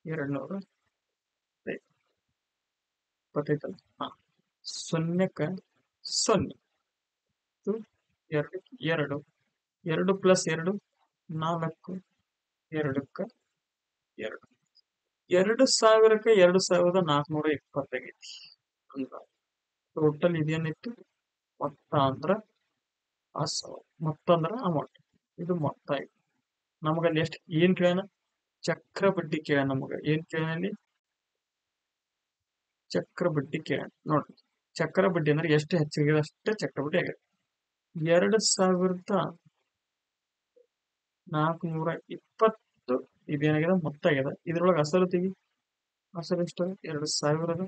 225 ಸೊನ್ನೆಕ್ಕ ಸೊನ್ನೆ 2 2 ಪ್ಲಸ್ 2 4 2ಕ್ಕೆ 2. 2,000ಕ್ಕೆ 2,420 ಆಗೈತಿ. ಟೋಟಲ್ ಇದೇನಿತ್ತು ಮೊತ್ತ ಅಂದ್ರ ಮೊತ್ತ ಅಂದ್ರ ಅಮೌಂಟ್. ಇದು ಮೊತ್ತ. ನಮಗಲ್ಲಿ ಎಷ್ಟು ಏನ್ ಕೇಳ್ಯಾನ? ಚಕ್ರ ಬಡ್ಡಿ ಕೇಳ್ಯಾನ. ನಮಗ ಏನ್ ಕೇಳ್ಯಾನ? ಚಕ್ರ ಬಡ್ಡಿ ಕೇಳ್ಯಾನ. ನೋಡ್ರಿ, ಚಕ್ರ ಬಡ್ಡಿ ಅಂದ್ರೆ ಎಷ್ಟು ಹೆಚ್ಚಿಗೆ ಅಷ್ಟೇ ಚಕ್ರ ಬಡ್ಡಿ ಆಗಿದೆ. 2420 ಇದೇನಾಗಿದೆ? ಮೊತ್ತ ಆಗ್ಯದ. ಇದ್ರೊಳಗೆ ಅಸಲು ತೆಗಿ. ಅಸಲು ಎಷ್ಟು? 2000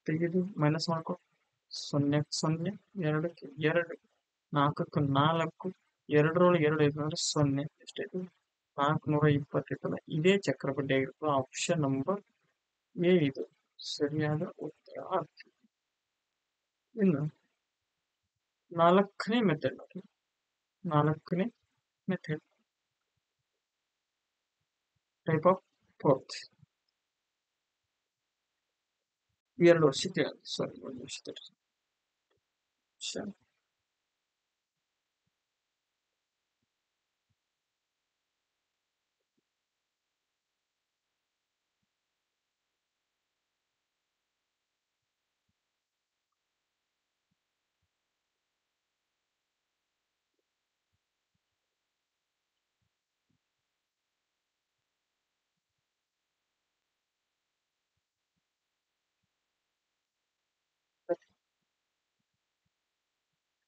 ತೆಗೆದು ಮೈನಸ್ ಮಾಡ್ಕೊ. 0 0 2 2 4 4 2 ಐದು ಅಂದ್ರೆ 0 ಎಷ್ಟೈತಿ? 420 ಐತಲ್ಲ, ಇದೇ ಚಕ್ರ ಬಡ್ಡಿ ಆಗಿರ್ತದೆ. ಆಪ್ಷನ್ ನಂಬರ್ ಎ ಇದು ಸರಿಯಾದ ಉತ್ತರ ಆಗ್ತದೆ. ಇನ್ನು 4ನೇ ಮೆಥಡ್ ನೋಡಿ. 4ನೇ ಮೆಥಡ್ ಟೈಪ್ ಆಫ್ ಫೋರ್ತ್. 2 ವರ್ಷಕ್ಕೆ ಸಾರಿ 1 ವರ್ಷ.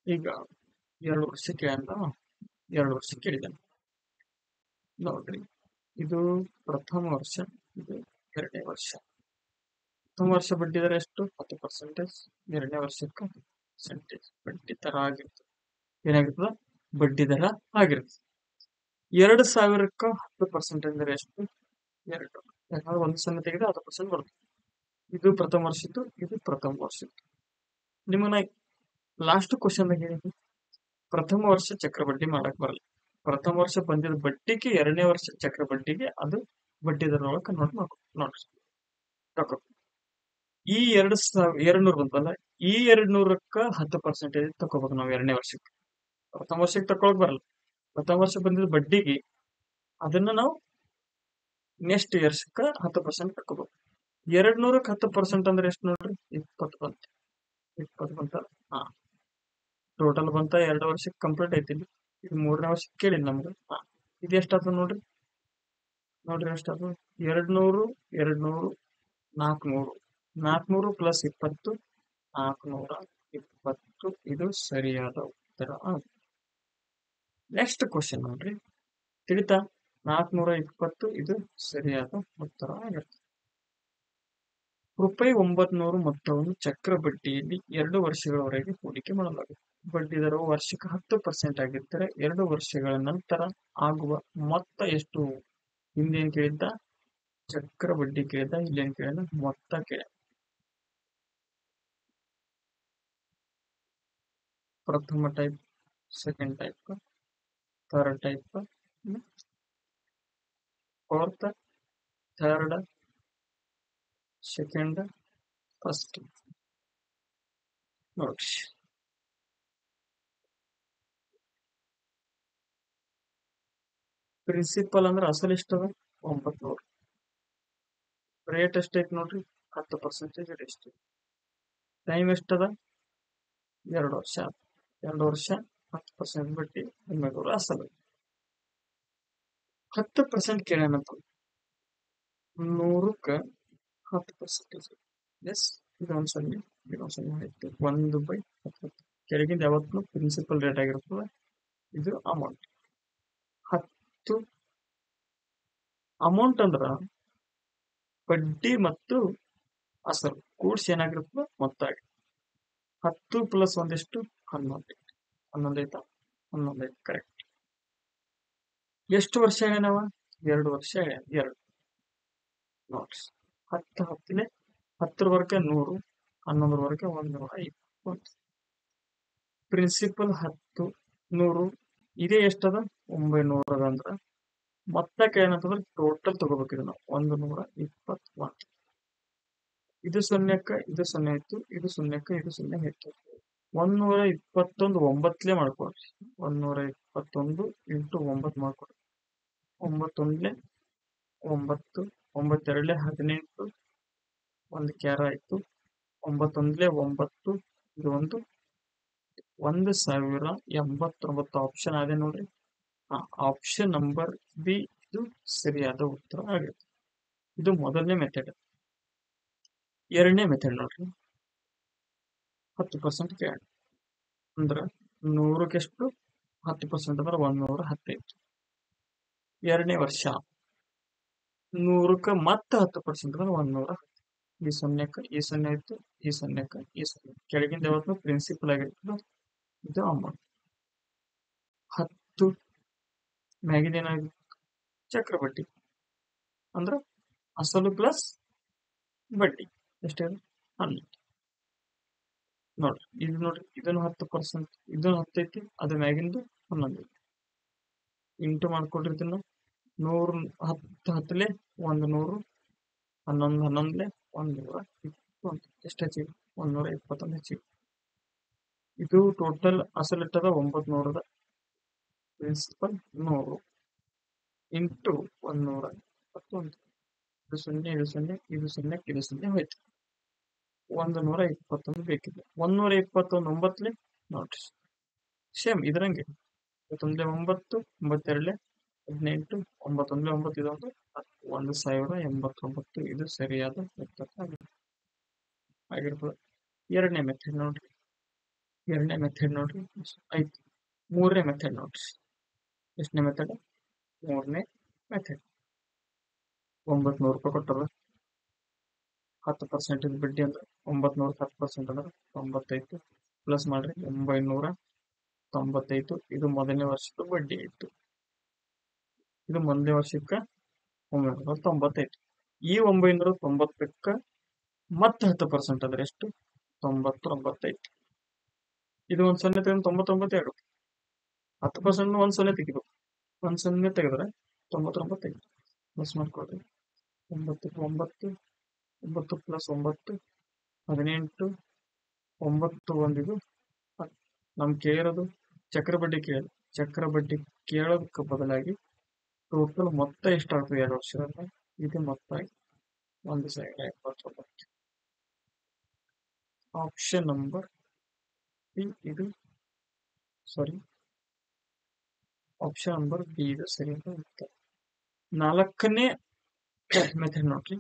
ಈಗ 2 ವರ್ಷಕ್ಕೆ ಅಂತ 2 ವರ್ಷಕ್ಕೆ ಹೇಳಿದ್ದಾನೆ ನೋಡ್ರಿ. ಇದು ಪ್ರಥಮ ವರ್ಷ, ಇದು 2ನೇ ವರ್ಷ. ಪ್ರಥಮ ವರ್ಷ ಬಡ್ಡಿ ದರ ಎಷ್ಟು? 10%. 2ನೇ ವರ್ಷಕ್ಕೆ 10% ಬಡ್ಡಿ ದರ ಆಗಿರ್ತದೆ. ಏನಾಗಿರ್ತದ? ಬಡ್ಡಿ ದರ ಆಗಿರ್ತದೆ. 2000ಕ್ಕೆ 10% ಅಂದ್ರೆ ಎಷ್ಟು? 2. ಯಾಕಂದ್ರೆ 1 ಸೊನ್ನೆ ತೆಗೆದು 10% ಬರುತ್ತೆ. ಇದು ಪ್ರಥಮ ವರ್ಷದ್ದು, ಇದು ಪ್ರಥಮ ವರ್ಷದ್ದು. ನಿಮ್ಮನ್ನ ಲಾಸ್ಟ್ ಕ್ವಶನ್ ಹೇಳಿದ್ವಿ, ಪ್ರಥಮ ವರ್ಷ ಚಕ್ರ ಬಡ್ಡಿ ಮಾಡಕ್ ಬರಲ್ಲ. ಪ್ರಥಮ ವರ್ಷ ಬಂದಿದ್ದ ಬಡ್ಡಿಗೆ 2ನೇ ವರ್ಷ ಚಕ್ರ ಬಡ್ಡಿಗೆ ಅದು ಬಡ್ಡಿ ದರ ಒಳಗೆ ಕನ್ವರ್ಟ್ ಮಾಡ್ಕೊ ನೋಡ್ರಿ. ಈ 200 ಬಂತಲ್ಲ, ಈ 200ಕ್ಕ 10% ತಗೋಬೇಕು ನಾವು 2ನೇ ವರ್ಷಕ್ಕೆ. ಪ್ರಥಮ ವರ್ಷಕ್ಕೆ ತಕೊಳಕ್ ಬರಲ್ಲ. ಪ್ರಥಮ ವರ್ಷ ಬಂದಿದ್ದ ಬಡ್ಡಿಗೆ ಅದನ್ನ ನಾವು ನೆಕ್ಸ್ಟ್ ವರ್ಷಕ್ಕೆ 10% ತಕೋಬೇಕು. 200ಕ್ಕೆ 10% ಅಂದ್ರೆ ಎಷ್ಟು ನೋಡ್ರಿ? 20 ಬಂತ. 20 ಬಂತ. ಹಾ, ಟೋಟಲ್ ಬಂತ. 2 ವರ್ಷಕ್ಕೆ ಕಂಪ್ಲೀಟ್ ಐತಿ. ಇದು 3ನೇ ವರ್ಷಕ್ಕೆ ಕೇಳಿ ನಮ್ಗೆ. ಇದು ಎಷ್ಟಾಗ್ತದೆ ನೋಡ್ರಿ? ಎಷ್ಟಾಗ್ತದೆ? 200 200 400 400 ಪ್ಲಸ್ 20 420. ಇದು ಸರಿಯಾದ ಉತ್ತರ. ನೆಕ್ಸ್ಟ್ ಕ್ವಶನ್ ನೋಡ್ರಿ, ತಿಳಿತಾ? 420 ಇದು ಸರಿಯಾದ ಉತ್ತರ ಆಗಿರ್ತದೆ. ₹900 ಮೊತ್ತವನ್ನು ಚಕ್ರ ಬಡ್ಡಿಯಲ್ಲಿ 2 ವರ್ಷಗಳವರೆಗೆ ಹೂಡಿಕೆ ಮಾಡಲಾಗುತ್ತದೆ. ಬಡ್ಡಿ ದರವು ವರ್ಷಕ್ಕೆ 10% ಆಗಿದ್ದರೆ 2 ವರ್ಷಗಳ ನಂತರ ಆಗುವ ಮೊತ್ತ ಎಷ್ಟು? ಹಿಂದೇನ್ ಕೇಳಿದ್ದ? ಚಕ್ರ ಬಡ್ಡಿ ಕೇಳಿದ. ಇಲ್ಲೇನ್ ಕೇಳಿದ? ಮೊತ್ತ ಕೇಳಿದ. ಪ್ರಥಮ type, second type, third type, fourth, third, second, first ನೋಡಿ. ಪ್ರಿನ್ಸಿಪಲ್ ಅಂದ್ರೆ ಅಸಲು ಎಷ್ಟದ? 900. ರೇಟ್ ಎಷ್ಟೈತಿ ನೋಡ್ರಿ? 10% ರೇಟ್. ಟೈಮ್ ಎಷ್ಟದ? 2 ವರ್ಷ. 2 ವರ್ಷ 10% ಬಡ್ಡಿ 900 ಅಸಲು. 10% ಕೇಳ್ಯಾನಂತ. 100ಕ್ಕೆ 10%. ಎಸ್, ಇದೊಂದು ಸೊನ್ನೆ ಆಯ್ತು. 1/10. ಕೆಳಗಿಂದ ಯಾವತ್ತೂ ಪ್ರಿನ್ಸಿಪಲ್ ರೇಟ್ ಆಗಿರ್ತದೆ. ಇದು ಅಮೌಂಟ್. 10 ಅಮೌಂಟ್ ಅಂದ್ರ ಬಡ್ಡಿ ಮತ್ತು ಅಸಲು ಕೂಡ್ಸಿ ಏನಾಗಿರ್ತದೆ? ಮೊತ್ತ ಆಗಿ 10 ಪ್ಲಸ್ ಒಂದೆಷ್ಟು? 11. 11 ಆಯ್ತಾ? 11 ಆಯ್ತು, ಕರೆಕ್ಟ್. ಎಷ್ಟು ವರ್ಷ ಹೇಳ್ಯಾನವ? 2 ವರ್ಷ ಹೇಳ್ಯಾನ. 2 ನೋಡ್ರಿ. 10 10ನೇ 10ರವರೆಗೆ 100, 11ರವರೆಗೆ 120. ಪ್ರಿನ್ಸಿಪಲ್ 10 100 ಇದೇ ಎಷ್ಟದ? 900 ಅದ. ಅಂದ್ರ ಮೊತ್ತಕ್ಕೆ ಏನಂತಂದ್ರೆ ಟೋಟಲ್ ತಗೋಬೇಕು. ಇದು ನಾವು 121. ಇದು ಸೊನ್ನೆಕ್ಕ ಇದು 0 ಆಯ್ತು, ಇದು ಸೊನ್ನೆಕ್ಕ ಇದು 0 ಆಯ್ತು. 121 9ಲೆ ಮಾಡ್ಕೊಡ್ರಿ. 121 ಇಂಟು 9 ಮಾಡ್ಕೊಡ್ರಿ. 9 1 9 2 18, ಒಂದು ಕ್ಯಾರ ಆಯ್ತು. 9 1 9, ಇದು ಒಂದು 1089 ಆಪ್ಷನ್ ಅದೇ ನೋಡ್ರಿ. ಆಪ್ಷನ್ ನಂಬರ್ ಬಿ ಇದು ಸರಿಯಾದ ಉತ್ತರ ಆಗುತ್ತೆ. ಇದು ಮೊದಲನೇ ಮೆಥಡ್. ಎರಡನೇ ಮೆಥಡ್ ನೋಡ್ರಿ, 10% ಕೇಳಿ ಅಂದ್ರ 100ಕ್ಕೆ ಎಷ್ಟು 10% ಅಂದ್ರೆ 115. ಎರಡನೇ ವರ್ಷ 100ಕ್ಕೆ ಮತ್ತೆ 10% ಅಂದ್ರೆ 110. ಈ ಸೊನ್ನೆಕ್ಕೆ ಈ ಸೊನ್ನೆ ಇತ್ತು, ಈ ಸೊನ್ನೆಕ್ಕೆ ಈ ಸೊನ್ನೆ ಕೆಳಗಿಂದ ಯಾವತ್ತು ಪ್ರಿನ್ಸಿಪಲ್ ಆಗಿರ್ತದೆ, ಇದು ಅಮೌಂಟ್. 10 ಮ್ಯಾಗಿದೇನಾಗಿ ಚಕ್ರಬಡ್ಡಿ ಅಂದ್ರ ಅಸಲು ಪ್ಲಸ್ ಬಡ್ಡಿ ಎಷ್ಟೇ 11. ನೋಡ್ರಿ ಇದನ್ನು 10%, ಇದನ್ನು 10 ಐತಿ, ಅದು ಮ್ಯಾಗಿಂದು 11 ಐತಿ. ಇಂಟು ಮಾಡ್ಕೊಡ್ರಿ ಇದನ್ನ 100 10 10ಲೆ 100, 11 11ಲೆ 120 ಎಷ್ಟು ಹೆಚ್ಚಿಗೆ 121 ಹೆಚ್ಚಿಗೆ. ಇದು ಟೋಟಲ್ ಅಸಲಿಟ್ಟದ 900, ಪ್ರಿನ್ಸಿಪಲ್ 100 ಇಂಟು 121. ಇದು ಸೊನ್ನೆ ಇದು ಸೊನ್ನೆ ಇದು ಸೊನ್ನೆ ಇದು ಸೊನ್ನೆ ಹೋಯ್ತು. 121 ಬೇಕಿದೆ. 121 9ಲೆ ನೋಡ್ರಿ ಸೇಮ್ ಇದರಂಗೆ 9 9 92 18 9 9 ಇದೊಂದು 1089. ಇದು ಸರಿಯಾದ ಉತ್ತರ ಆಗಿರ್ತದೆ. ಎರಡನೇ ಮೆಥಡ್ ನೋಡ್ರಿ ಐತಿ. ಮೂರನೇ ಮೆಥಡ್ ನೋಡ್ರಿ. ಎಷ್ಟನೇ ಮೆಥಡ್? ಮೂರನೇ ಮೆಥಡ್. 900 ರೂಪಾಯಿ ಕೊಟ್ಟದ, 10% ಬಡ್ಡಿ ಅಂದ್ರೆ 900 10% ಅಂದ್ರೆ 95 ಪ್ಲಸ್ ಮಾಡ್ರಿ 995. ಇದು ಮೊದಲನೇ ವರ್ಷದ ಬಡ್ಡಿ ಆಯ್ತು. ಇದು ಮೊದಲನೇ ವರ್ಷಕ್ಕೆ 995. ಈ 990ಕ್ಕೆ ಮತ್ತೆ 10% ಅಂದ್ರೆ ಎಷ್ಟು 99. ಇದು ಒಂದ್ ಸೊನ್ನೆ ತೆಗೆದು 99 ಆಗುತ್ತೆ. 10% ಒಂದ್ ಸೊನ್ನೆ ತೆಗಿಬೇಕು. ಒಂದ್ ಸೊನ್ನೆ ತೆಗೆದ್ರೆ 99 ಆಯ್ತು. ಪ್ಲಸ್ ಮಾಡ್ಕೊಳ್ರಿ 9 9 9 ಪ್ಲಸ್ 9 18 9 ಒಂದಿದು ನಮ್ ಕೇಳಿರೋದು ಚಕ್ರಬಡ್ಡಿ ಕೇಳಿ. ಚಕ್ರಬಡ್ಡಿ ಕೇಳೋದಕ್ಕೆ ಬದಲಾಗಿ ಟೋಟಲ್ ಮೊತ್ತ ಎಷ್ಟಾಗ್ತದೆ 2 ವರ್ಷದಲ್ಲಿ, ಇದು ಮೊತ್ತ 1079. ಆಪ್ಷನ್ ನಂಬರ್ ಬಿ ಇದು ಆಪ್ಷನ್ ನಂಬರ್ ಬಿ ಇದು ಸರಿಯಾದ ಉತ್ತರ. ನಾಲ್ಕನೇ ಮೆಥಡ್ ನೋಡ್ರಿ.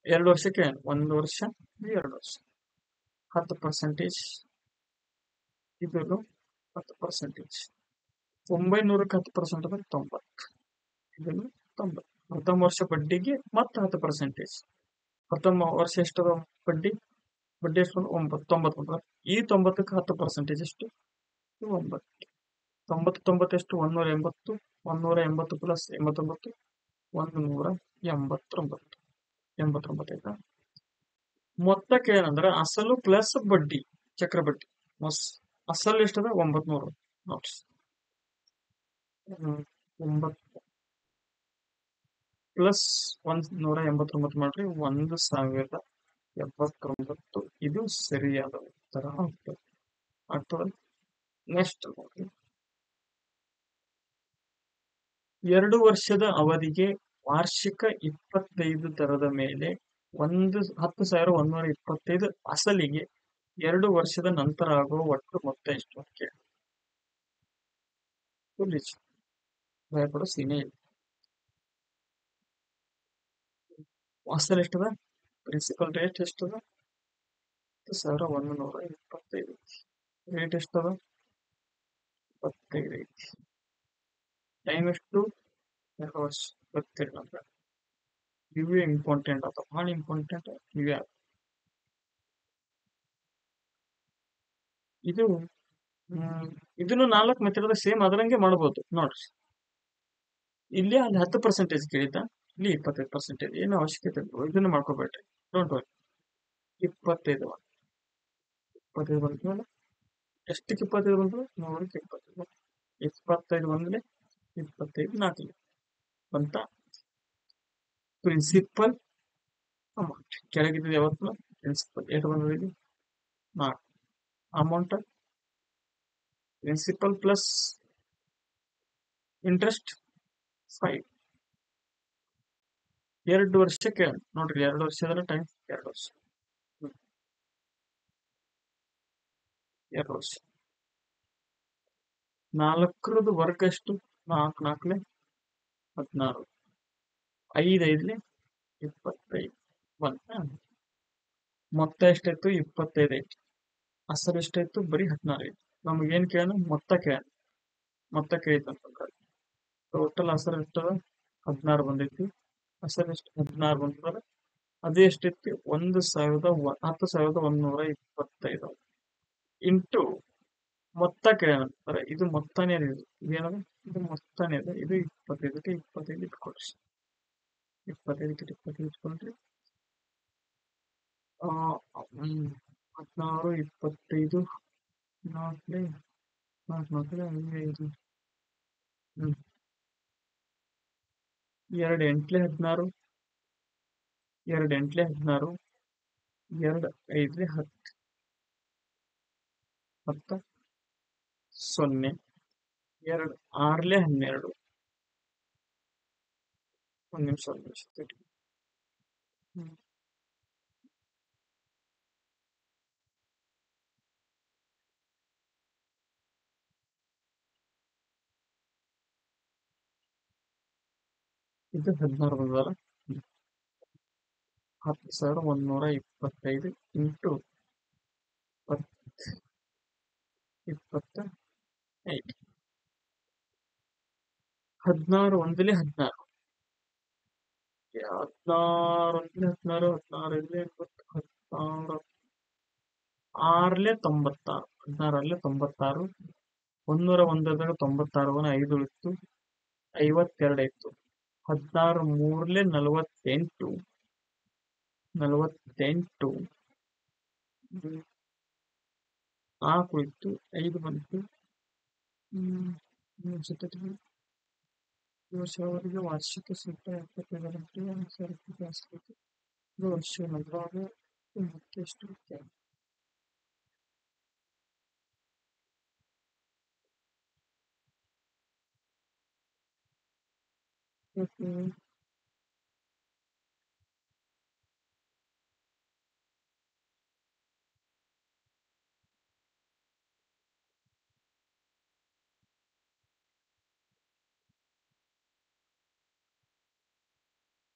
ಎರಡು ವರ್ಷಕ್ಕೆ 1 ವರ್ಷ 2 ವರ್ಷ 10%. ಇದನ್ನು 10%. 900ಕ್ಕೆ 10% ಅಂದ್ರೆ 90. ಇದನ್ನು 90. ಪ್ರಥಮ ವರ್ಷ ಬಡ್ಡಿಗೆ ಮತ್ತೆ 10%. ಪ್ರಥಮ ವರ್ಷ ಎಷ್ಟದ ಬಡ್ಡಿ ಎಷ್ಟು 90. ಈ 90ಕ್ಕೆ 10% ಎಷ್ಟು 9. 90 90 ಎಷ್ಟು 180. 180 ಪ್ಲಸ್ 89 189 ಆಯ್ತಾ. ಮೊತ್ತಕ್ಕೆ ಏನಂದ್ರೆ ಅಸಲು ಪ್ಲಸ್ ಬಡ್ಡಿ ಚಕ್ರಬಡ್ಡಿ. ಅಸಲು ಎಷ್ಟದ 900 ನೋಟ್ಸ್ 9 ಪ್ಲಸ್ 189 ಮಾಡ್ರಿ 1079. ಇದು ಸರಿಯಾದ ಉತ್ತರ ಆಗ್ತದೆ. ನೆಕ್ಸ್ಟ್ ನೋಡ್ರಿ. 2 ವರ್ಷದ ಅವಧಿಗೆ ವಾರ್ಷಿಕ 25 ದರದ ಮೇಲೆ 10,125 ಅಸಲಿಗೆ 2 ವರ್ಷದ ನಂತರ ಆಗುವ ಒಟ್ಟು ಮೊತ್ತ ಎಷ್ಟು ಅಂತ ಕೇಳಿ. ಭಯಪಡೋ ಸೀನೆ ಇಲ್ಲ. ಅಸಲ್ ಎಷ್ಟದ ಪ್ರಿನ್ಸಿಪಲ್ ರೇಟ್ ಎಷ್ಟದ 10,125. ರೇಟ್ ಎಷ್ಟದ 25 ಐತಿ. ಟೈಮ್ ಎಷ್ಟು 2 ವರ್ಷ 22 ನಂತರ. ಇವು ಇಂಪಾರ್ಟೆಂಟ್ ಅಥವಾ ಭಾಳ ಇಂಪಾರ್ಟೆಂಟ್ ಇವೇ. ಇದನ್ನು 4 ಮೆಥಡ್ ಸೇಮ್ ಅದರಂಗೆ ಮಾಡಬಹುದು ನೋಡ್ರಿ. ಇಲ್ಲಿ ಅಲ್ಲಿ 10% ಕೇಳಿದ್ದ, ಇಲ್ಲಿ 25%. ಏನು ಅವಶ್ಯಕತೆ ಇಲ್ಲ, ಇದನ್ನು ಮಾಡ್ಕೋಬೇಡ್ರಿ. Don't worry. 25 ಬಂದ್ಮೇಲೆ ಎಷ್ಟಕ್ಕೆ 25 ಬಂದ್ರು 100ಕ್ಕೆ 25. 25 ಬಂದ್ಮೇಲೆ 25 4 ಬಂತ ಪ್ರಿನ್ಸಿಪಲ್ ಅಮೌಂಟ್. ಕೆಳಗಿದ್ದು ಯಾವತ್ತು ಪ್ರಿನ್ಸಿಪಲ್ ಎಷ್ಟು ಬಂದಿದೆ 4. Amount principal plus interest 5. 2 ವರ್ಷ ಕೇಳೋಣ ನೋಡ್ರಿ, 2 ವರ್ಷ ಅಂದ್ರೆ ಟೈಮ್ 2 ವರ್ಷ. ಹ್ಮ್. 2 ವರ್ಷ. 4ರದ್ದು ವರ್ಗ ಎಷ್ಟು? 4 4 16. 5 5 25 ಬಂತ. ಮೊತ್ತ ಎಷ್ಟಾಯ್ತು? 25 ಆಯ್ತು. ಅಸಲು ಎಷ್ಟಾಯ್ತು? ಬರೀ 16 ಆಯ್ತು. ನಮಗೇನ್ ಕೇಳೋಣ? ಮೊತ್ತ ಕೇಳೋಣ. ಮೊತ್ತ ಕೇಳಿದಂತಂದ್ರೆ ಟೋಟಲ್ ಅಸಲು ಎಷ್ಟದ? 16 ಬಂದೈತಿ. ಅಸಲು ಎಷ್ಟು? 16 ಬಂತಂದ್ರೆ ಅದು ಎಷ್ಟೈತಿ? 10,125 ಇಂಟು ಮೊತ್ತ ಕೇಳೋಣ. ಇದು ಮೊತ್ತನೇ ಇದೆ. ಇದೇನದು? ಇದು ಮೊತ್ತನೇ ಇದೆ. ಇದು 25ಕ್ಕೆ 25 ಇಟ್ಕೊಳ್ರಿ. 25ಕ್ಕೆ 25 ಇಟ್ಕೊಂಡ್ರಿ. 16 25 4 4 5 ಹ್ಮ್ 2 8 16 2 8 16 2 5 10 10 0 2 6 12. ಒಂದು ನಿಮಿಷ ತಡಿ. ಹ್ಮ್. ಇದು 16 ಬಂದಲ್ಲ. 10,125 ಇಂಟು 25 16 ಒಂದಲೇ 16 16 ಒಂದಲೇ 16 16 ಇಲ್ಲೇ 16 6ಲೇ 96 16 96 101ದಾಗ 96 5 ಉಳಿತು 52 ಆಯ್ತು. 16 3ಲೇ 48 48 4 ಉಳಿತು 5 ಬಂತು. ವರ್ಷವರೆಗೆ ವಾರ್ಷಿಕ ಶುಲ್ಕ 75 ಜಾಸ್ತಿ. ಇದು ವರ್ಷ ನಲವಾಗ ಎಷ್ಟು?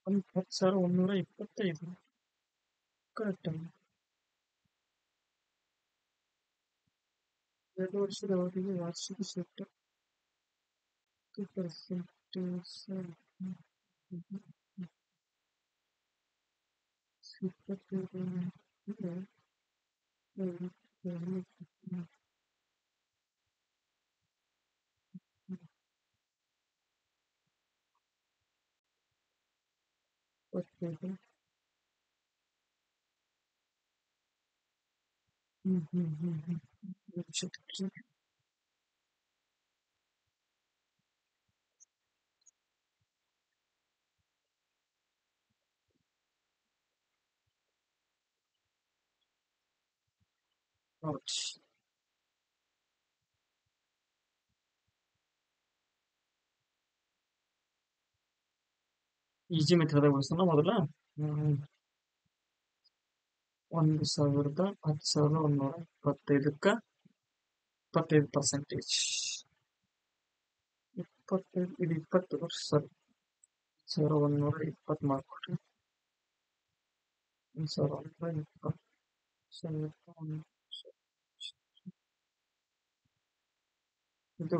ಒಂದು 10,125 ಕರೆಕ್ಟ್. 2 ವರ್ಷದ ಅವಧಿಗೆ ವಾರ್ಷಿಕ ಶುಲ್ಕ ಪರ್ಸೆಂಟೇಜ್ 25. ಈಜಿ ಮೆಥಡ್ ಉಳಿಸೋಣ ಮೊದಲ. 10,125ಕ್ಕ 25%. 25 ಇದು 20 ವರ್ಷ. ಸರಿ, 1,120 ಮಾಡ್ಕೊಡ್ರಿ. 1,120 ಇದು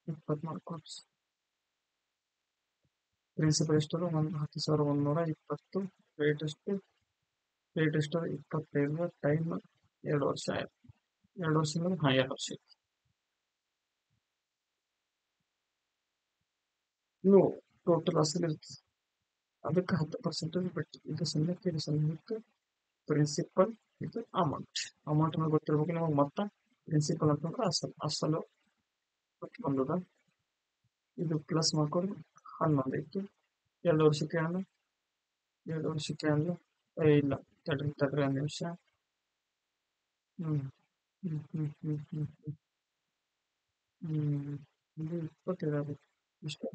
20 ಮಾಡ್ಕೊಡ್ರಿ. ಪ್ರಿನ್ಸಿಪಲ್ ಎಷ್ಟದು? 10,120. ರೇಟ್ ಎಷ್ಟು? 25 ಟೈಮ್ 2 ವರ್ಷ ಆಯ್ತು. 2 ವರ್ಷ ಅಂದ್ರೆ 2 ವರ್ಷ. ಇನ್ನು ಟೋಟಲ್ ಅಸಲು ಇರ್ತದೆ, ಅದಕ್ಕೆ 10% ಬಡ್ಡಿ. ಇದು ಸಣ್ಣಕ್ಕೆ, ಇದು ಸಣ್ಣಕ್ಕೆ. ಪ್ರಿನ್ಸಿಪಲ್ ಇದು ಅಮೌಂಟ್. ಅಮೌಂಟ್ ಮೇಲೆ ಗೊತ್ತಿರ್ಬೇಕು ನಿಮಗೆ. ಮೊತ್ತ ಪ್ರಿನ್ಸಿಪಲ್ ಅಂತಂದ್ರೆ ಅಸಲು ಬಂದದ. ಇದು ಪ್ಲಸ್ ಮಾಡ್ಕೊಂಡು 11 ಐತಿ. 2 ವರ್ಷಕ್ಕೆ 2 ವರ್ಷಕ್ಕೆ ಇಲ್ಲ, ತಡ್ರಿ 1 ನಿಮಿಷ. ಇದು 25 ಆಗುತ್ತೆ. ಇಷ್ಟು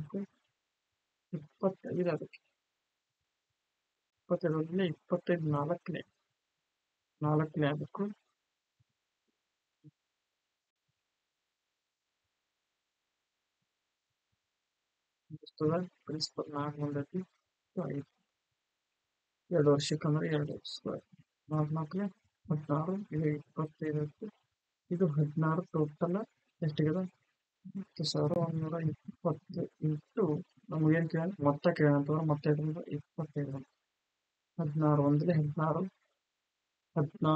25 ಆಗುತ್ತೆ. 25 25 ನಾಲ್ಕನೇ ಆಗಬೇಕು. ಪ್ರಿನ್ಸಿಪಲ್ 4 ಬಂದೈತಿ 5 2 ವರ್ಷಕ್ಕಂದ್ರೆ 2 ಸ್ಕ್ವೇರ್ 4 16 ಇದು 25 ಐತಿ. ಇದು 16 ಟೋಟಲ್ ಎಷ್ಟಿದೆ 10,120 ಇಂಟು ನಮಗೇನು ಕೇಳ ಮೊತ್ತ ಕೇಳಂತಂದ್ರೆ ಮೊತ್ತ 25 16 ಒಂದಲೇ 16 16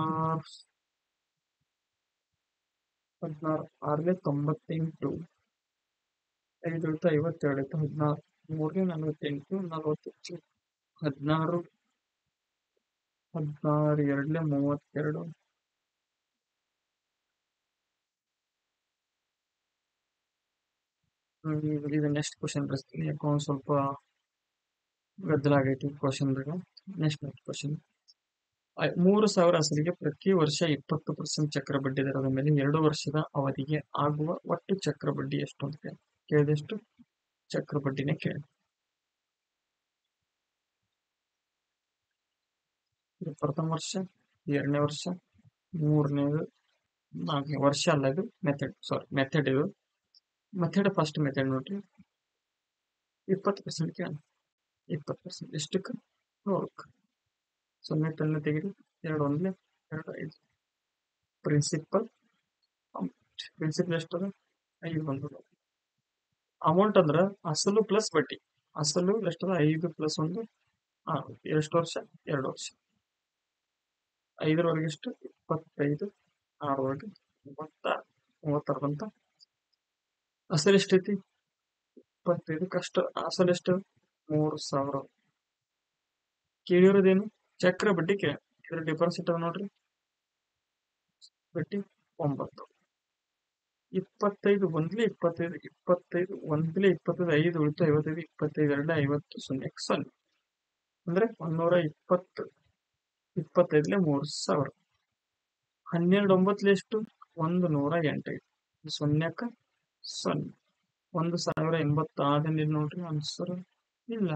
16 6 98 5 52 16 3 48 40 16 16 2 32 ಇದು ನೆಕ್ಸ್ಟ್ ಕ್ವಶನ್ ಬರ್ತೀನಿ ಯಾಕೋ ಒಂದು ಸ್ವಲ್ಪ ಗದ್ದಲ ಆಗೈತಿ ಕ್ವಶನ್ದಾಗ. ನೆಕ್ಸ್ಟ್ ಕ್ವಶನ್ 3,000 ಅಸಲಿಗೆ ಪ್ರತಿ ವರ್ಷ 20% ಚಕ್ರ ಬಡ್ಡಿ ದರದ ಮೇಲೆ 2 ವರ್ಷದ ಅವಧಿಗೆ ಆಗುವ ಒಟ್ಟು ಚಕ್ರ ಬಡ್ಡಿ ಎಷ್ಟು ಅಂತ ಕೇಳಿದಷ್ಟು ಚಕ್ರ ಬಡ್ಡಿನೇ ಕೇಳಿ. ಇದು ಪ್ರಥಮ ವರ್ಷ, 2ನೇ ವರ್ಷ, 3ನೇದು, 4ನೇ ವರ್ಷ ಅಲ್ಲ. ಇದು ಮೆಥಡ್ ಇದು ಮೆಥಡ್ ಫಸ್ಟ್ ಮೆಥಡ್ ನೋಡ್ರಿ. 20% ಕೇಳಿ 20% ಎಷ್ಟಕ್ಕೆ 100ಕ್ಕೆ 0 ಪೆನ್ನ ತೆಗಿರಿ 2 1 2 5 ಪ್ರಿನ್ಸಿಪಲ್ ಎಷ್ಟದ 5 ಬಂದದ. ಅಮೌಂಟ್ ಅಂದ್ರೆ ಅಸಲು ಪ್ಲಸ್ ಬಡ್ಡಿ. ಅಸಲು ಎಷ್ಟದ 5 ಪ್ಲಸ್ 1 6 ಎಷ್ಟು ವರ್ಷ 2 ವರ್ಷ. 5ರವರೆಗೆ ಎಷ್ಟು 25 6ರವರೆಗೆ 36 ಬಂತ. ಅಸಲು ಎಷ್ಟೈತಿ 25 ಕಷ್ಟ. ಅಸಲು ಎಷ್ಟು 3,000. ಕೇಳಿರೋದೇನು ಚಕ್ರ ಬಡ್ಡಿ ಕೇಳಿ. ಇದ್ರ ಡಿಫರೆನ್ಸ್ ಇಟ್ಟದ ನೋಡ್ರಿ. ಬಡ್ಡಿ 9 25 ಒಂದ್ಲೆ 25 25 ಒಂದ್ಲೆ 25 5 ಉಳಿತು 55 25 2 50 0 ಅಂದ್ರೆ 120 25ಲೆ 3,000. 12 9 ಎಷ್ಟು 108 0ಕ್ಕೆ 0 1,080 ಆದಿಲ್ಲ ನೋಡ್ರಿ ಆನ್ಸರ್ ಇಲ್ಲ.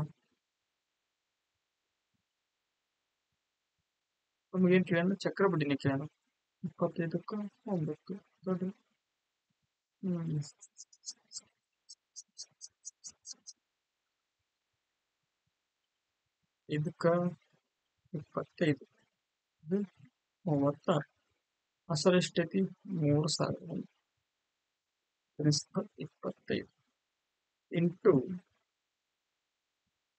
ನಮಗೇನ್ ಕೇಳ ಚಕ್ರ ಬಡ್ಡಿನೇ ಕೇಳ 25ಕ್ಕೆ 9 ನೋಡಿ. ಇದಕ್ಕ 25 ಇದು 36 ಅಸಲು ಎಷ್ಟೈತಿ 3,000 ಪ್ರಿನ್ಸಿಪಲ್ 25 ಇಂಟು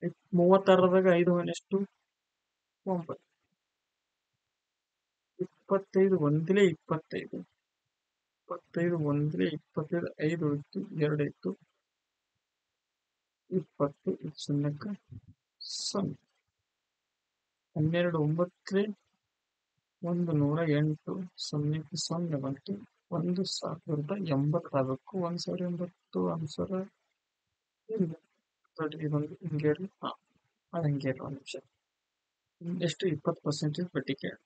36ದಾಗ 5 ಎಷ್ಟು 9 25 ಒಂದ್ಲೆ 25 25 ಒಂದ್ಲೆ 25 5 ಉಳಿತು 2 ಇತ್ತು 20 0ಕ್ಕೆ 0 12 9ಲೆ 108 0ಕ್ಕೆ 0 ಬಂತು 1,080 ಆಗಬೇಕು. 1,080 ಆನ್ಸರ್ ಇಲ್ಲ. ಇದೊಂದು ಹಿಂಗೆ ಇರಲಿ. ಅದು ಹಿಂಗೆ ಇರಲಿ. 1 ನಿಮಿಷ. ಎಷ್ಟು 20% ಬಡ್ಡಿ ಕೇಳಿ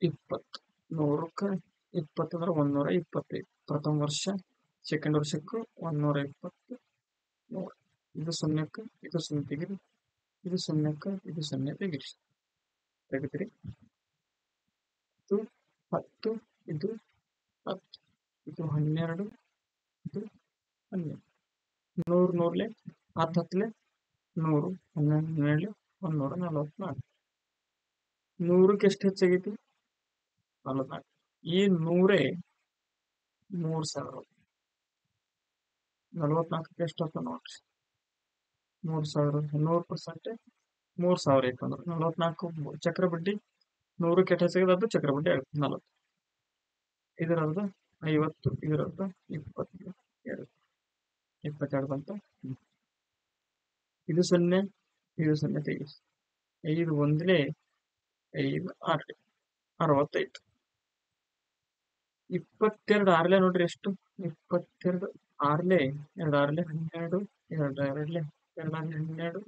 20 100ಕ್ಕೆ 20 ಅಂದ್ರೆ 125 ಪ್ರಥಮ ವರ್ಷ. ಸೆಕೆಂಡ್ ವರ್ಷಕ್ಕೂ 120 100. ಇದು 0ಕ್ಕೆ ಇದು 0 ತೆಗಿರಿ. ಇದು 0ಕ್ಕೆ ಇದು 0 ತೆಗಿರಿ. ತೆಗೆದ್ರಿ ಇದು 10 ಇದು 10 ಇದು 12 ಇದು 12 100 100ಲೆ 10 10ಲೆ 100 12 12ಲೆ 144 100ಕ್ಕೆ ಎಷ್ಟು ಹೆಚ್ಚಾಗೈತಿ 44. ಈ 100 3,000 44ಕ್ಕೆ ಎಷ್ಟು ಆಗ್ತದೆ ನೋಡ್ರಿ 3,000 100% 3,000 ಐತೆ ಅಂದ್ರೆ 44 ಚಕ್ರ ಬಡ್ಡಿ 100ಕ್ಕೆ ಎಷ್ಟು ಹೆಚ್ಚಾಗಿದೆ ಅದು ಚಕ್ರ ಬಡ್ಡಿ ಆಗುತ್ತೆ 40. ಇದರದ್ದು 50 ಇದರದ್ದು 22 22 ಬಂತ. ಇದು 0 ಇದು 0 ತೆಗಿ 5 ಒಂದ್ಲೆ 5 6 65 22 6ಲೆ ನೋಡ್ರಿ ಎಷ್ಟು 22 6ಲೆ 2 6ಲೆ 12 2 2ಲೆ 12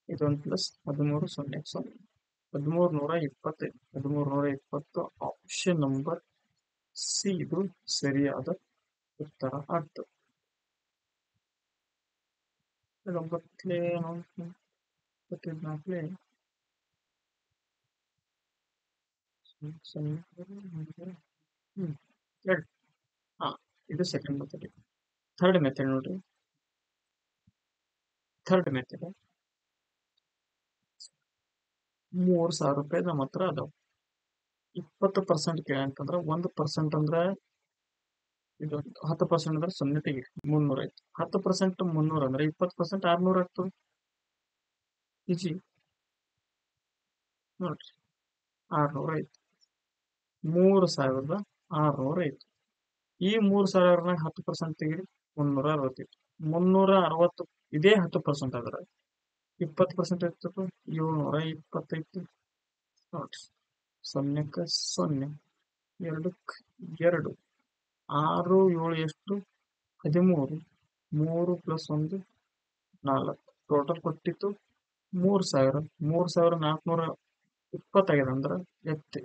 ಇದೊಂದು ಪ್ಲಸ್ 13 0 0 13,120 13,120 ಆಪ್ಷನ್ ನಂಬರ್ ಸಿ ಇದು ಸರಿಯಾದ ಉತ್ತರ ಆಗ್ತದೆ. ಒಂಬತ್ತಲೇ ನಾಲ್ಕಲೇ ಹ್ಮ್ ಎರಡು. ಹಾ, ಇದು ಸೆಕೆಂಡ್ ಮೆಥಡ್. ಥರ್ಡ್ ಮೆಥಡ್ ನೋಡ್ರಿ. ಥರ್ಡ್ ಮೆಥಡ್ 3,000 ರೂಪಾಯಿ ನಮ್ಮ ಹತ್ರ ಅದಾವ. 20% ಕೇಳಂತಂದ್ರ 1% ಅಂದ್ರ ಇದು 10% ಅಂದ್ರೆ 0 ತೆಗಿ 300 ಆಯ್ತು. 10% 300 ಅಂದ್ರೆ 20% 600 ಆಗ್ತದೆ. ಈಜಿ ನೋಡ್ರಿ, 600 ಆಯ್ತು. 3,600 ಆಯ್ತು. ಈ 3,000 10% ತೆಗಿರಿ 360. 360 ಇದೇ 10% ಆದ್ರ 20% ಇರ್ತದೆ 720 ನೋಡ್ರಿ. 0ಕ್ಕೆ 0, 2ಕ್ಕೆ 2, 6 7 ಎಷ್ಟು 13, 3 + 1 4. ಟೋಟಲ್ ಕೊಟ್ಟಿತ್ತು 3,000. 3,420 ಆಗಿದೆ ಅಂದ್ರೆ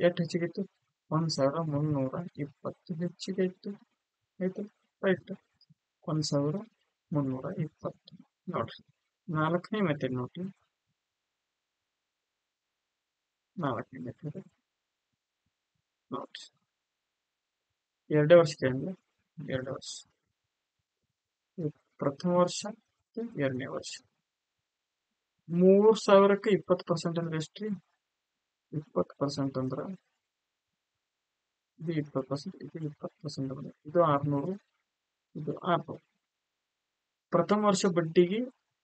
ಎಷ್ಟು ಹೆಚ್ಚಿಗಿತ್ತು? 1,320 ಹೆಚ್ಚಿಗೆ ಆಯ್ತು ರೈಟ್. 1,320 ನೋಡ್ರಿ. ನಾಲ್ಕನೇ ಮೆಥಡ್ ನೋಡ್ರಿ. ನಾಲ್ಕನೇ ಮೆಥಡ್ ನೋಡ್ರಿ. 2 ವರ್ಷಕ್ಕೆ ಅಂದ್ರೆ 2 ವರ್ಷ. ಪ್ರಥಮ ವರ್ಷ, 2ನೇ ವರ್ಷ. 3,000ಕ್ಕೆ 20% ಅಂದ್ರೆ ಎಷ್ಟ್ರಿ? 20% ಅಂದ್ರ ಇದು 20%, ಇದು 20% ಅಂದ್ರೆ ಇದು 600, ಇದು 600. ಪ್ರಥಮ ವರ್ಷ ಬಡ್ಡಿಗೆ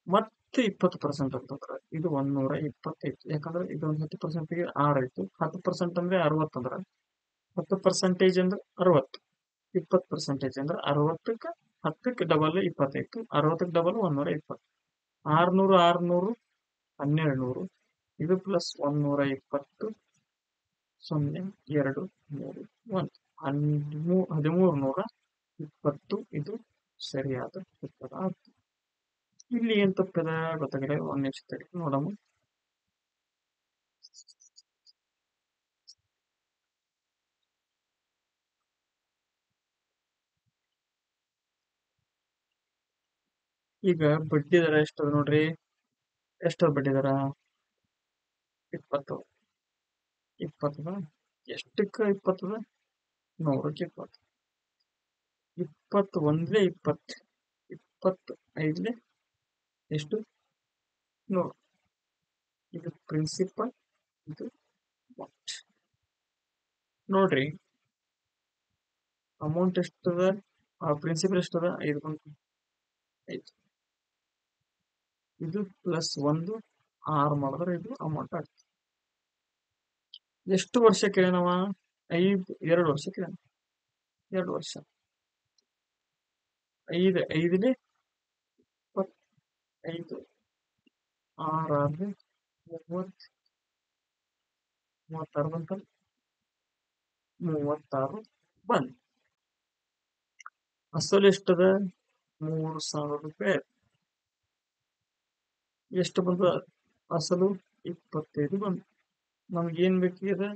ಮತ್ತೆ 20% ಅಂತಂದ್ರೆ ಇದು 125. ಯಾಕಂದ್ರೆ ಇದೊಂದು 10% 6 ಆಯ್ತು. 10% ಅಂದ್ರೆ 60 ಅಂದ್ರೆ 10% ಅಂದ್ರೆ 60. 20% ಅಂದ್ರೆ 60ಕ್ಕೆ 10ಕ್ಕೆ ಡಬಲ್ 25. 60ಕ್ಕೆ ಡಬಲ್ 120. 600 600 1200. ಇದು ಪ್ಲಸ್ 120 0 2 3 1 1320. ಇದು ಸರಿಯಾದ ಉತ್ತರ. ಇಲ್ಲಿ ಏನ್ ತಪ್ಪಿದ ಗೊತ್ತಾಗಲ್ಲ. ಒಂದ್ ನಿಮಿಷ ತಡಿ ನೋಡಮ್ಮ. ಈಗ ಬಡ್ಡಿ ದರ ಎಷ್ಟದ ನೋಡ್ರಿ. ಎಷ್ಟದ ಬಡ್ಡಿ ದರ? 20. 20 ಎಷ್ಟಕ್ಕ 20? 100ಕ್ಕೆ 20. 21 20. 25 ಎಷ್ಟು? 100. ಇದು ಪ್ರಿನ್ಸಿಪಲ್, ಇದು ಅಮೌಂಟ್. ನೋಡ್ರಿ, ಅಮೌಂಟ್ ಎಷ್ಟದ? ಪ್ರಿನ್ಸಿಪಲ್ ಎಷ್ಟದ? 5 ಬಂತು. 5. ಇದು ಪ್ಲಸ್ 1 6 ಮಾಡಿದ್ರೆ ಇದು ಅಮೌಂಟ್ ಆಗ್ತದೆ. ಎಷ್ಟು ವರ್ಷ ಕೇಳ್ಯಾನವ? 2 ವರ್ಷ ಕೇಳ್ಯಾನ. 2 ವರ್ಷ. 5 5 25 6 6 30 36 ಬಂತ. 36 ಬಂದ್. ಅಸಲು ಎಷ್ಟದ? 3,000 ರೂಪಾಯಿ. ಎಷ್ಟು ಬಂದ ಅಸಲು? 25 ಬಂದು. ನಮ್ಗೇನ್ ಬೇಕಿದೆ?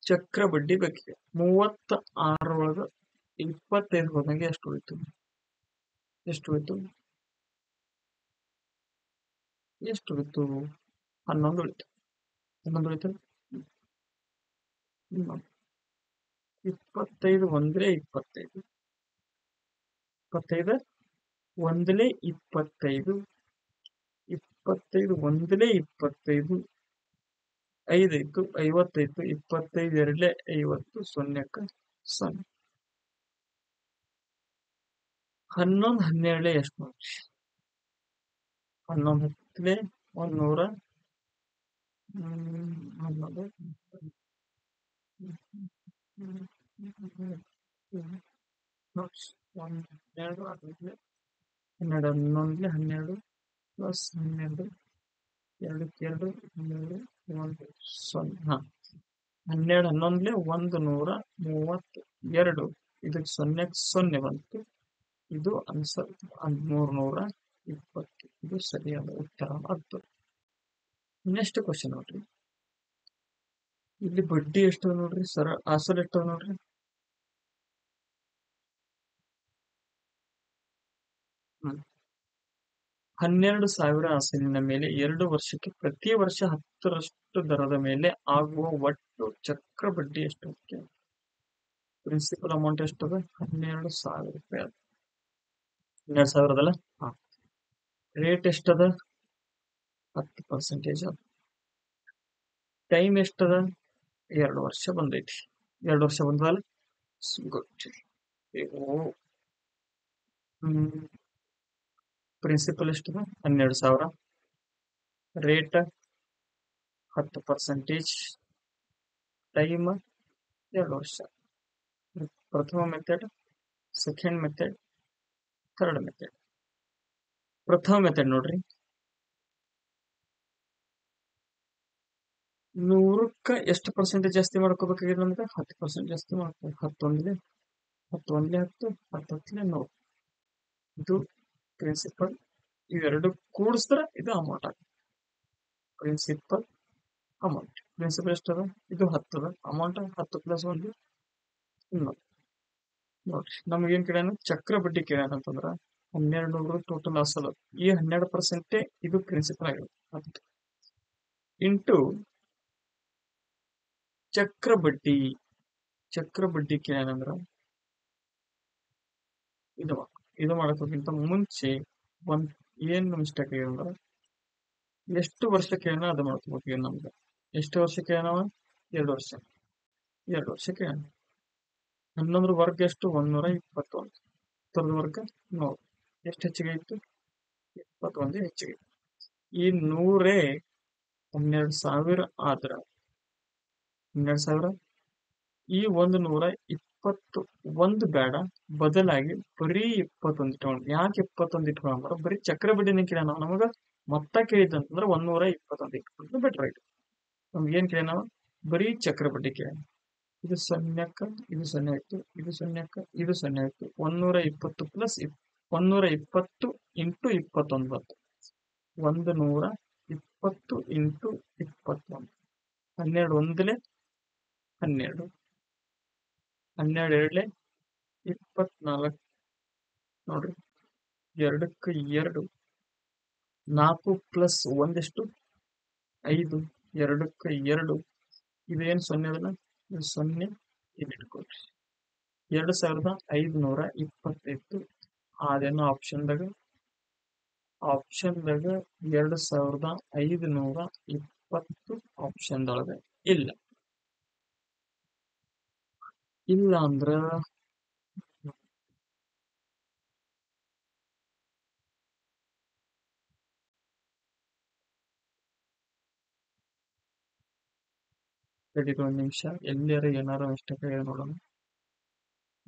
ಚಕ್ರ ಬಡ್ಡಿ ಬೇಕಿದೆ. 36 ಒಳಗ 25 ಹೋದಂಗೆ ಎಷ್ಟು ಹೋಯ್ತು? ಎಷ್ಟು ಹೋಯ್ತು? 11 ಉಳಿತು. 11 ಉಳಿತು. 25 ಒಂದ್ಲೆ 25. 25 ಒಂದ್ಲೆ 25. 25 ಒಂದ್ಲೆ 25. 5 ಐತು 50 ಐತು. 25 ಎರಡ್ಲೆ 50. 0ಕ್ಕೆ 0. 11 12 ಎಷ್ಟು ನೋಡ್ರಿ? 11 10 100. 11 ನೋಡ್ರಿ. 12 12 11 12 ಪ್ಲಸ್ 12 2ಕ್ಕೆ 2 12 1 0. 12 11 132. ಇದಕ್ಕೆ 0ಕ್ಕೆ 0 ಬಂತು. ಇದು ಆನ್ಸರ್ 320. ಇದು ಸರಿಯಾದ ಉತ್ತರ ಆಗ್ತದೆ. ನೆಕ್ಸ್ಟ್ ಕ್ವಶನ್ ನೋಡ್ರಿ. ಇಲ್ಲಿ ಬಡ್ಡಿ ಎಷ್ಟು ನೋಡ್ರಿ. ಅಸಲು ಎಷ್ಟು ನೋಡ್ರಿ. 12,000 ಅಸಲಿನ ಮೇಲೆ 2 ವರ್ಷಕ್ಕೆ ಪ್ರತಿ ವರ್ಷ 10ರಷ್ಟು ದರದ ಮೇಲೆ ಆಗುವ ಒಟ್ಟು ಚಕ್ರ ಬಡ್ಡಿ ಎಷ್ಟು? Principal amount ಎಷ್ಟದ? 12,000 ರೂಪಾಯಿ ಅದ. 12,000 ಅದಲ್ಲ. ಹಾ, ರೇಟ್ ಎಷ್ಟದ? 10% ಅದ. ಟೈಮ್ ಎಷ್ಟದ? 2 ವರ್ಷ ಬಂದೈತಿ. 2 ವರ್ಷ ಬಂದಲ್ಲ. ಗುಡ್. ಪ್ರಿನ್ಸಿಪಲ್ ಎಷ್ಟದ? 12,000. ರೇಟ್ 10%. ಟೈಮ್ 2 ವರ್ಷ. ಪ್ರಥಮ method, second method, third method. ಪ್ರಥಮ ಮೆಥಡ್ ನೋಡ್ರಿ, 100ಕ್ಕ ಎಷ್ಟು ಪರ್ಸೆಂಟೇಜ್ ಜಾಸ್ತಿ ಮಾಡ್ಕೋಬೇಕಾಗಿದೆ ನಮ್ಗೆ? 10% ಜಾಸ್ತಿ ಮಾಡ್ತೀವಿ. 10 ಒಂದ್ಲೆ 10, 10 100. ಇದು ಪ್ರಿನ್ಸಿಪಲ್. ಇವೆರಡು ಕೂಡಿಸಿದ್ರೆ ಇದು ಅಮೌಂಟ್ ಆಗುತ್ತೆ. Principal amount. ಪ್ರಿನ್ಸಿಪಲ್ ಎಷ್ಟದ? ಇದು 10 ಅದ. ಅಮೌಂಟ್ 10 + 1 100. ನೋಡ್ರಿ, ನಮಗೇನ್ ಕೇಳ್ಯಾನ? ಚಕ್ರ ಬಡ್ಡಿ ಕೇಳ್ಯಾನ ಅಂತಂದ್ರ 1200 ಟೋಟಲ್ ಅಸಲು. ಈ 12% ಇದು ಪ್ರಿನ್ಸಿಪಲ್ ಆಗಿರುತ್ತೆ. 10 ಇಂಟು ಚಕ್ರ ಬಡ್ಡಿ. ಚಕ್ರ ಬಡ್ಡಿ ಕೇಳ್ಯಾನಂದ್ರ ಇದು ಮಾಡೋಕ್ಕಿಂತ ಮುಂಚೆ ಏನು ಮಿಸ್ಟೇಕ್ ಆಗಿದೆ ಅಂದ್ರೆ, ಎಷ್ಟು ವರ್ಷ ಕೇಳ್ಯಾನ ಅದು ಮಾಡ್ಕೋಬೇಕು. ನಮ್ಗೆ ಎಷ್ಟು ವರ್ಷ ಕೇಳ್ಯಾನವ? 2 ವರ್ಷ. 2 ವರ್ಷ ಕೇಳ್ಯಾನ. 11ರ ವರ್ಗ ಎಷ್ಟು? 121. 10ರ ವರ್ಗ 100. ಎಷ್ಟು ಹೆಚ್ಚಿಗೆ ಇತ್ತು? 21 ಹೆಚ್ಚಿಗೆ. ಈ 100 12,000 ಆದ್ರ 12,000 ಈ 121 ಬೇಡ, ಬದಲಾಗಿ ಬರೀ 21 ಇಟ್ಕೊಂಡು. ಯಾಕೆ 21 ಇಟ್ಕೊಂಡ್ರ? ಬರೀ ಚಕ್ರ ಬಡ್ಡಿನ ಕೇಳ್ಯಾನ ನಮಗ. ಮೊತ್ತ ಕೇಳಿದಂತಂದ್ರ 121 ಇಟ್ಕೊಂಡ್ರೆ ಬೆಟರ್ ಆಯ್ತು. ನಮ್ಗೆ ಏನ್ ಕೇಳ್ಯಾನ? ಬರೀ ಚಕ್ರ ಬಡ್ಡಿ ಕೇಳ್ಯಾನ. ಇದು 0ಕ್ಕ ಇದು 0 ಆಯ್ತು, ಇದು 0ಕ್ಕ ಇದು 0 ಆಯ್ತು. 120 + 120 ಇಂಟು 29. 120 ಇಂಟು 21. 12 ಒಂದ್ಲೆ 12, 12 ಎರಡ್ಲೆ 24. ನೋಡ್ರಿ, 2ಕ್ಕೆ 2, 4 + 1 ಎಷ್ಟು? 5. 2ಕ್ಕೆ 2. ಇದೇನು 0 ಅದಲ್ಲ, ಇದು 0 ಇಲ್ಲಿ ಇಟ್ಕೊಳ್ರಿ. 2,525 ಅದೇನೋ ಆಪ್ಷನ್ದಾಗ 2,520 ಆಪ್ಷನ್ದೊಳಗ ಇಲ್ಲ. ಇಲ್ಲ ಅಂದ್ರ ತಡೀರಿ ಒಂದ್ ನಿಮಿಷ, ಎಲ್ಲಾರ ಏನಾರ ಮಿಸ್ಟೇಕ್ ಆಗಿದೆ ನೋಡೋಣ.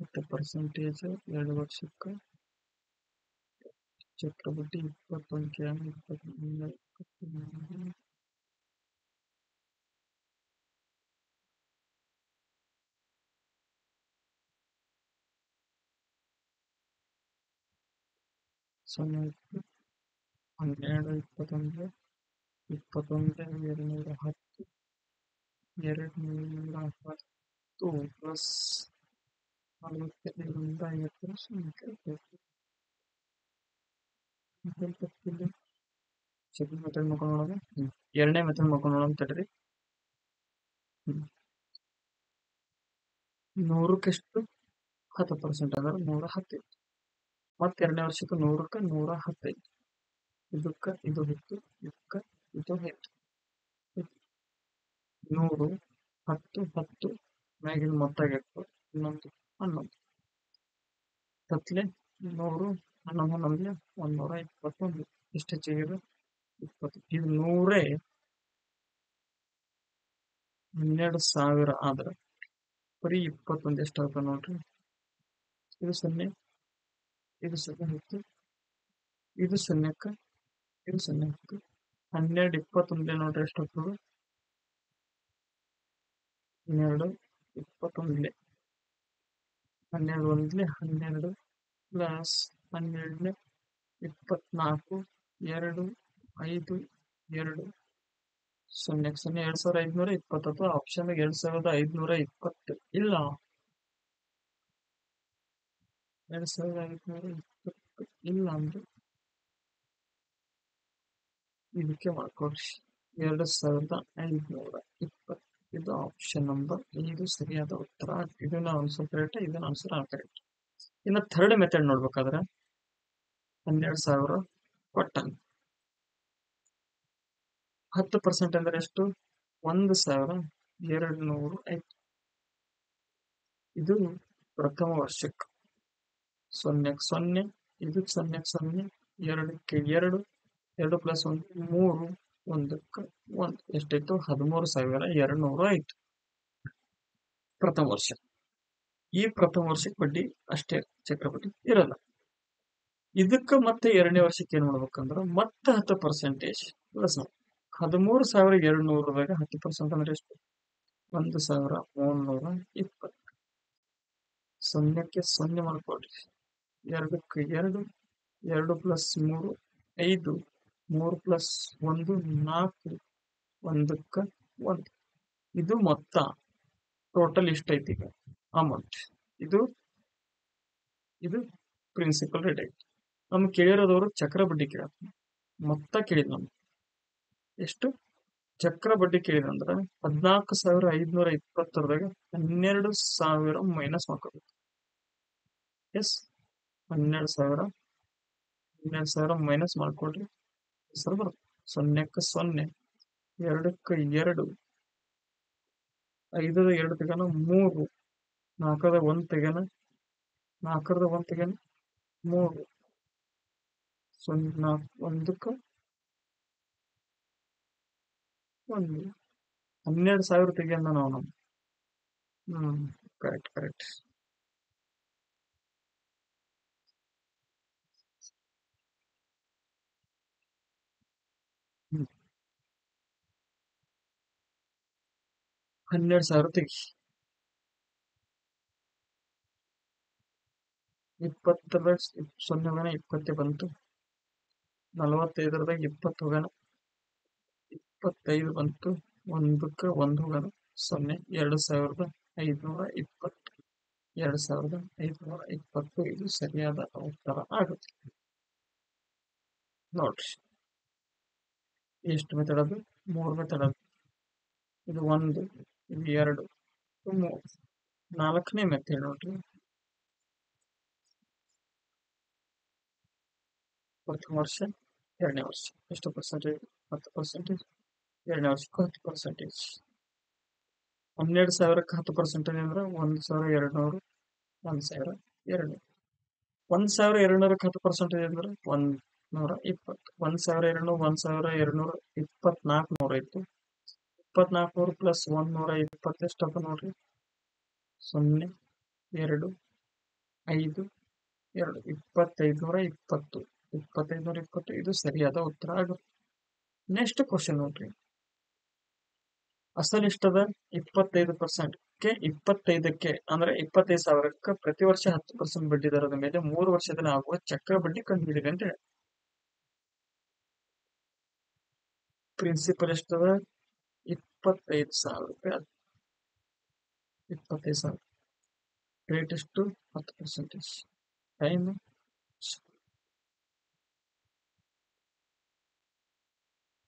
10% 2 ವರ್ಷಕ್ಕ ಚಕ್ರ ಬಡ್ಡಿ 21 21 0 12 21 21 210 210 ಪ್ಲಸ್ 42 ಸೆಕೆಂಡ್ ಮೆಥಡ್ ಮಾಡ್ಕೊಂಡು ನೋಡೋಣ. ಎರಡನೇ ಮೆಥಡ್ ಮಾಡ್ಕೊಂಡು ನೋಡೋಣ ತಡ್ರಿ. 100ಕ್ಕೆ ಎಷ್ಟು? 10% ಅಂದ್ರೆ 110. ಮತ್ತೆ ಎರಡನೇ ವರ್ಷಕ್ಕೆ 100ಕ್ಕೆ 115. ಇದಕ್ಕೆ ಇದು ಹೆಚ್ಚು, ಇದಕ್ಕೆ ಇದು ಹೆಚ್ಚು. 100 10 10 ಮ್ಯಾಗಿನ ಮೊತ್ತ ಆಗಿತ್ತು 11 11. 10ಲೆ 100 11 11ಲೆ 121. ಎಷ್ಟು ಹೆಚ್ಚಿಗೆ? 20. ಇದು 100 12,000 ಆದ್ರೆ ಬರೀ 21 ಎಷ್ಟಾಗ್ತದೆ ನೋಡ್ರಿ. ಇದು 0, ಇದು 0 ಇತ್ತು, ಇದು 0ಕ್ಕೆ ಇದು 0 ಇತ್ತು. 12 21 ನೋಡ್ರಿ ಎಷ್ಟಾಗ್ತದೆ? 12 21 12 ಒಂದ್ಲೆ 12 ಪ್ಲಸ್ 12ಲೆ 24 2 5 2 0 2,520. ಆಪ್ಷನ್ 2,520 ಇಲ್ಲ. 2,520 ಇಲ್ಲ ಅಂದ್ರೆ ಇದಕ್ಕೆ ಮಾಡ್ಕೊಡ್ರಿ 2520. ಇದು ಆಪ್ಷನ್ ನಂಬರ್ 5 ಸರಿಯಾದ ಉತ್ತರ. ಇದನ್ನ ಆನ್ಸರ್ ಕರೆಕ್ಟ್, ಇದನ್ನ ಆನ್ಸರ್ ಕರೆಕ್ಟ್. ಇನ್ನು ಥರ್ಡ್ ಮೆಥಡ್ ನೋಡ್ಬೇಕಾದ್ರೆ 12,000 ಕೊಟ್ಟಾನ. 10% ಅಂದ್ರೆ ಎಷ್ಟು? 1,205. ಇದು ಪ್ರಥಮ ವರ್ಷಕ್ಕೆ 0ಕ್ಕೆ 0, ಇದು 0ಕ್ಕೆ 0, 2ಕ್ಕೆ 2, 2 ಪ್ಲಸ್ 1 3, 1ಕ್ಕೆ 1 ಎಷ್ಟಾಯ್ತು? 13,200 ಆಯ್ತು ಪ್ರಥಮ ವರ್ಷ. ಈ ಪ್ರಥಮ ವರ್ಷಕ್ಕೆ ಬಡ್ಡಿ ಅಷ್ಟೇ, ಚಕ್ರಬಡ್ಡಿ ಇರಲ್ಲ. ಇದಕ್ಕೆ ಮತ್ತೆ ಎರಡನೇ ವರ್ಷಕ್ಕೆ ಏನ್ ಮಾಡ್ಬೇಕಂದ್ರೆ ಮತ್ತೆ 10% ಪ್ಲಸ್ 13,200ದಾಗ 10% ಅಂದ್ರೆ ಎಷ್ಟು? 1,320. 0ಕ್ಕೆ 0 ಮಾಡ್ಕೊಳ್ರಿ. 2ಕ್ಕೆ 2, 2 ಪ್ಲಸ್ 3 5, 3 ಪ್ಲಸ್ 1 4, 1ಕ್ಕೆ 1. ಇದು ಮೊತ್ತ ಟೋಟಲ್ ಇಷ್ಟೈತಿ ಈಗ ಅಮೌಂಟ್. ಇದು ಪ್ರಿನ್ಸಿಪಲ್ ರೇಟ್ ಐತಿ. ನಮ್ಗೆ ಕೇಳಿರೋದವರು ಚಕ್ರ ಬಡ್ಡಿ ಕೇಳ ಮೊತ್ತ ಕೇಳಿದ್ ನಮ್ಗೆ ಎಷ್ಟು? ಚಕ್ರ ಬಡ್ಡಿ ಕೇಳಿದಂದ್ರೆ 14,520ದಾಗ 12,000 ಮೈನಸ್ ಮಾಡ್ಕೋಬೇಕು. ಎಸ್, 12,000 ಮೈನಸ್ ಮಾಡ್ಕೊಡ್ರಿ. ಹೆಸರು ಬರುತ್ತೆ 0ಕ್ಕೆ 0, 2ಕ್ಕೆ 2, 5ದ 2 ತೆಗೆನ 3, 4ದ 1 ತೆಗೆನ 4ದ 1 ತೆಗೆನ 3, 1ಕ್ಕೆ 1, 12,000 ತೆಗೆಯಂದ ನಾವು. ಕರೆಕ್ಟ್. 12,000 ತೆಗಿ. 20 0 ಹೋಗೋಣ, 20 ಬಂತು. 45ದಾಗ 20 ಹೋಗೋಣ, 25 ಬಂತು. 1ಕ್ಕೆ 1 ಹೋಗೋಣ 0. 2,520, 2,520 ಇದು ಸರಿಯಾದ ಉತ್ತರ ಆಗುತ್ತೆ. ನೋಡ್ರಿ ಎಷ್ಟು ಮೆಥಡ್ ಅದು? 3 ಮೆಥಡ್ ಅದು. ಇದು 1, ಇದು 2, 3. 4ನೇ ಮೆಥಡ್ ನೋಡ್ರಿ. ಪ್ರಥಮ ವರ್ಷ, ಎರಡನೇ ವರ್ಷ ಎಷ್ಟು ಪರ್ಸೆಂಟೇಜ್? 10%. ಎರಡನೇ ವರ್ಷಕ್ಕೂ 10%. 12,000ಕ್ಕೆ 10% ಅಂದ್ರೆ 1,200, 1,200. 1,200ಕ್ಕೆ 10% ಅಂದ್ರೆ 120. 1,200, 1,200, 2,400 2400 ಪ್ಲಸ್ 120 ಎಷ್ಟಪ್ಪ ನೋಡ್ರಿ? 0, 2, 5, 2, 2,520. 2,520 ಇದು ಸರಿಯಾದ ಉತ್ತರ ಆಗುತ್ತೆ. ನೆಕ್ಸ್ಟ್ ಕ್ವಶನ್ ನೋಡ್ರಿ. ಅಸಲ್ ಎಷ್ಟದ? 25%ಕ್ಕೆ 25ಕ್ಕೆ ಅಂದ್ರೆ 25,000ಕ್ಕೆ ಪ್ರತಿ ವರ್ಷ 10% ಬಡ್ಡಿ ದರದ ಮೇಲೆ 3 ವರ್ಷದಲ್ಲಿ ಆಗುವ ಚಕ್ರ ಬಡ್ಡಿ ಕಂಡುಹಿಡಿದೆ ಅಂತ ಹೇಳಿ. ಪ್ರಿನ್ಸಿಪಲ್ ಎಷ್ಟದ? 25,000 ರೂಪಾಯಿ. 25,000. ರೇಟ್ ಎಷ್ಟು? 10%. ಟೈಮ್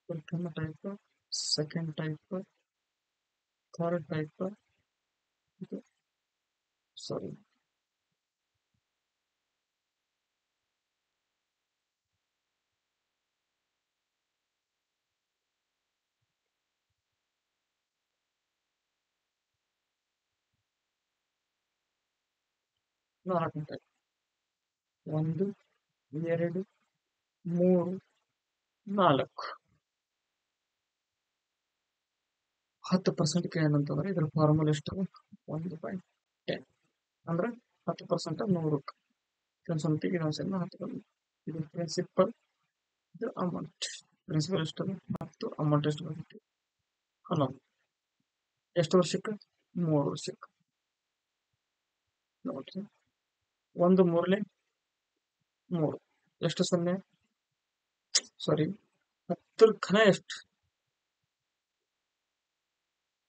ಪ್ರಥಮ type, second type, third type. Sorry, ನಾಲ್ಕನೇ ಟೈಪ್. 1, 2, 3, 4. 10% ಏನಂತಂದ್ರೆ ಇದ್ರ ಫಾರ್ಮುಲಾ ಎಷ್ಟು? 1/10 ಅಂದ್ರೆ 10% 100ಕ್ಕೆ. ಇದೊಂದ್ಸಲ ಇದು ಪ್ರಿನ್ಸಿಪಲ್, ಇದು ಅಮೌಂಟ್. ಪ್ರಿನ್ಸಿಪಲ್ ಎಷ್ಟು? 10. ಅಮೌಂಟ್ ಎಷ್ಟು ಬರುತ್ತೆ? 11. ಎಷ್ಟು ವರ್ಷಕ್ಕೆ? 3 ವರ್ಷಕ್ಕೆ. ನೋಡ್ರಿ, 1 3 3 ಎಷ್ಟು? 0. ಸಾರಿ, 10 ಖನ ಎಷ್ಟು?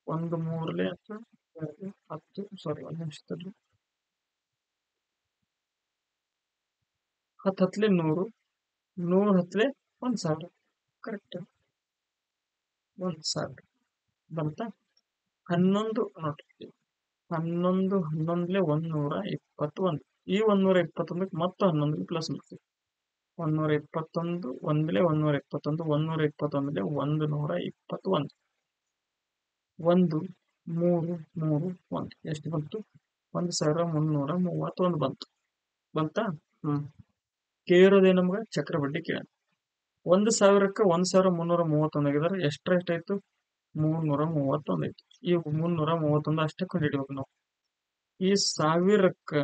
1 3 10. ಸಾರಿ, 1 ನಿಮಿಷದಲ್ಲಿ 10 10 100, 100 10 1,000. ಕರೆಕ್ಟ್. 1,000 ಬಂತಾ? 11 ನೋಡ್ರಿ, 11 11 121. ಈ 121 ಮತ್ತೆ 11 ಪ್ಲಸ್ ಮಾಡ್ತೀವಿ. 121 1 121 121 121 1 3 3 1 ಎಷ್ಟು ಬಂತು? 1,331 ಬಂತು. ಬಂತಾ? ಕೆ ಇರೋದೇ ನಮ್ಗೆ ಚಕ್ರ ಬಡ್ಡಿ ಕೇಳ. 1,000ಕ್ಕೆ 1,331 ಆಗಿದ್ರೆ ಎಷ್ಟಾಯ್ತು? 331 ಆಯ್ತು. ಈ 331 ಅಷ್ಟೇ ಕಂಡುಹಿಡಿಬೇಕು ನಾವು. ಈ 1000ಕ್ಕೆ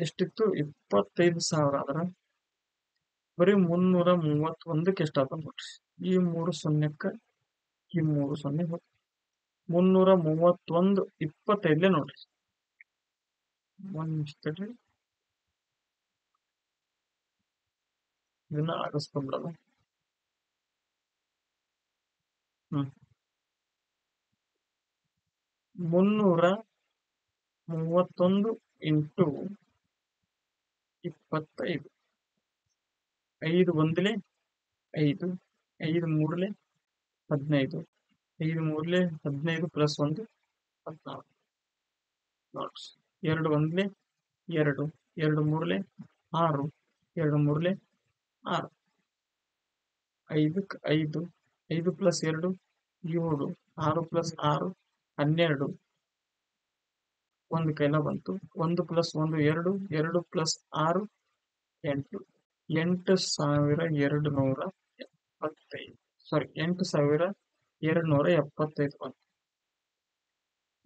ಎಷ್ಟಿತ್ತು? 25,000 ಆದ್ರೆ ಬರೀ 331ಕ್ಕೆ ಎಷ್ಟಾಗ್ತದೆ ನೋಡ್ರಿ. ಈ 3 0ಕ್ಕೆ ಈ 3 0 ಹೋಗ್ತದೆ. 331 25 ನೋಡ್ರಿ. ಒಂದ್ ನಿಮಿಷ ತಡ್ರಿ, ಇದನ್ನ ಆಗಿಸ್ಕೊಂಡ್ಬಿಡೋದು. 331 ಇಂಟು 25. 5 1 5 5 3 15 5 3 15 ಪ್ಲಸ್ 1 14 ನೋಡ್ರಿ. 2 1 2 2 3 6 2 3 6 5ಕ್ಕೆ 5 5 ಪ್ಲಸ್ 2 7 6 ಪ್ಲಸ್ 6 12 ಒಂದು ಕೈಲ ಬಂತು. 1 ಪ್ಲಸ್ 1 2 2 ಪ್ಲಸ್ 6 8 8,275 ಸಾರಿ 8,275 ಬಂತು.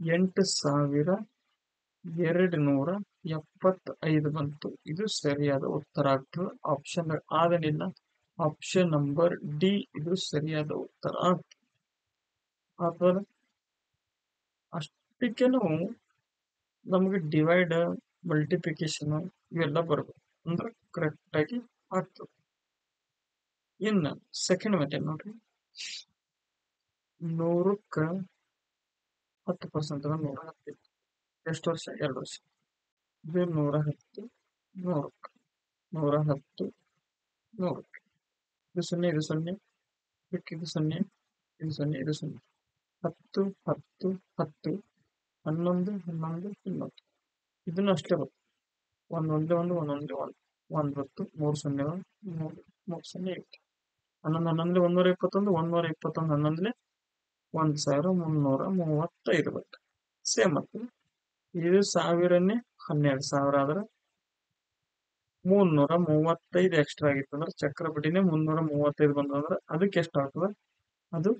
8,275 ಬಂತು. ಇದು ಸರಿಯಾದ ಉತ್ತರ ಆಗ್ತದೆ. ಆಪ್ಷನ್ ಆಗಲಿಲ್ಲ. ಆಪ್ಷನ್ ನಂಬರ್ ಡಿ ಇದು ಸರಿಯಾದ ಉತ್ತರ ಆಗ್ತದೆ. ಅಷ್ಟಕ್ಕೇನು ನಮಗೆ ಡಿವೈಡ್ ಮಲ್ಟಿಪ್ಲಿಕೇಶನ್ ಇವೆಲ್ಲ ಬರಬೇಕು ಅಂದ್ರೆ ಕರೆಕ್ಟ್ ಆಗಿ ಆಗ್ತದೆ. ಇನ್ನು ಸೆಕೆಂಡ್ ಮೆಥಡ್ ನೋಡ್ರಿ. 100ಕ್ಕೆ 10% 110 ಎಷ್ಟು ವರ್ಷ? 2 ವರ್ಷ. ಇದು 110 100ಕ್ಕೆ 110 100ಕ್ಕೆ ಇದು 0 ಇದು 0 ಇದು 0 ಇದು 0 ಇದು 0 10 10 10 11 11 11 ಇದನ್ನು ಅಷ್ಟೇ ಬರ್ತದೆ. 1 1 1 1 1 1 1 ಬತ್ತು 3 0 3 3 0 8 11 11 121 121 11 1,335 ಬತ್ತು. ಸೇಮ್ ಆಗ್ತದೆ. ಇದು 1000ನೇ 12,000 ಆದ್ರೆ 335 ಎಕ್ಸ್ಟ್ರಾ ಆಗಿತ್ತು ಅಂದ್ರೆ ಚಕ್ರ ಬಡ್ಡಿನೇ 335 ಬಂದ್ರೆ ಅದಕ್ಕೆ ಎಷ್ಟು ಆಗ್ತದೆ? ಅದು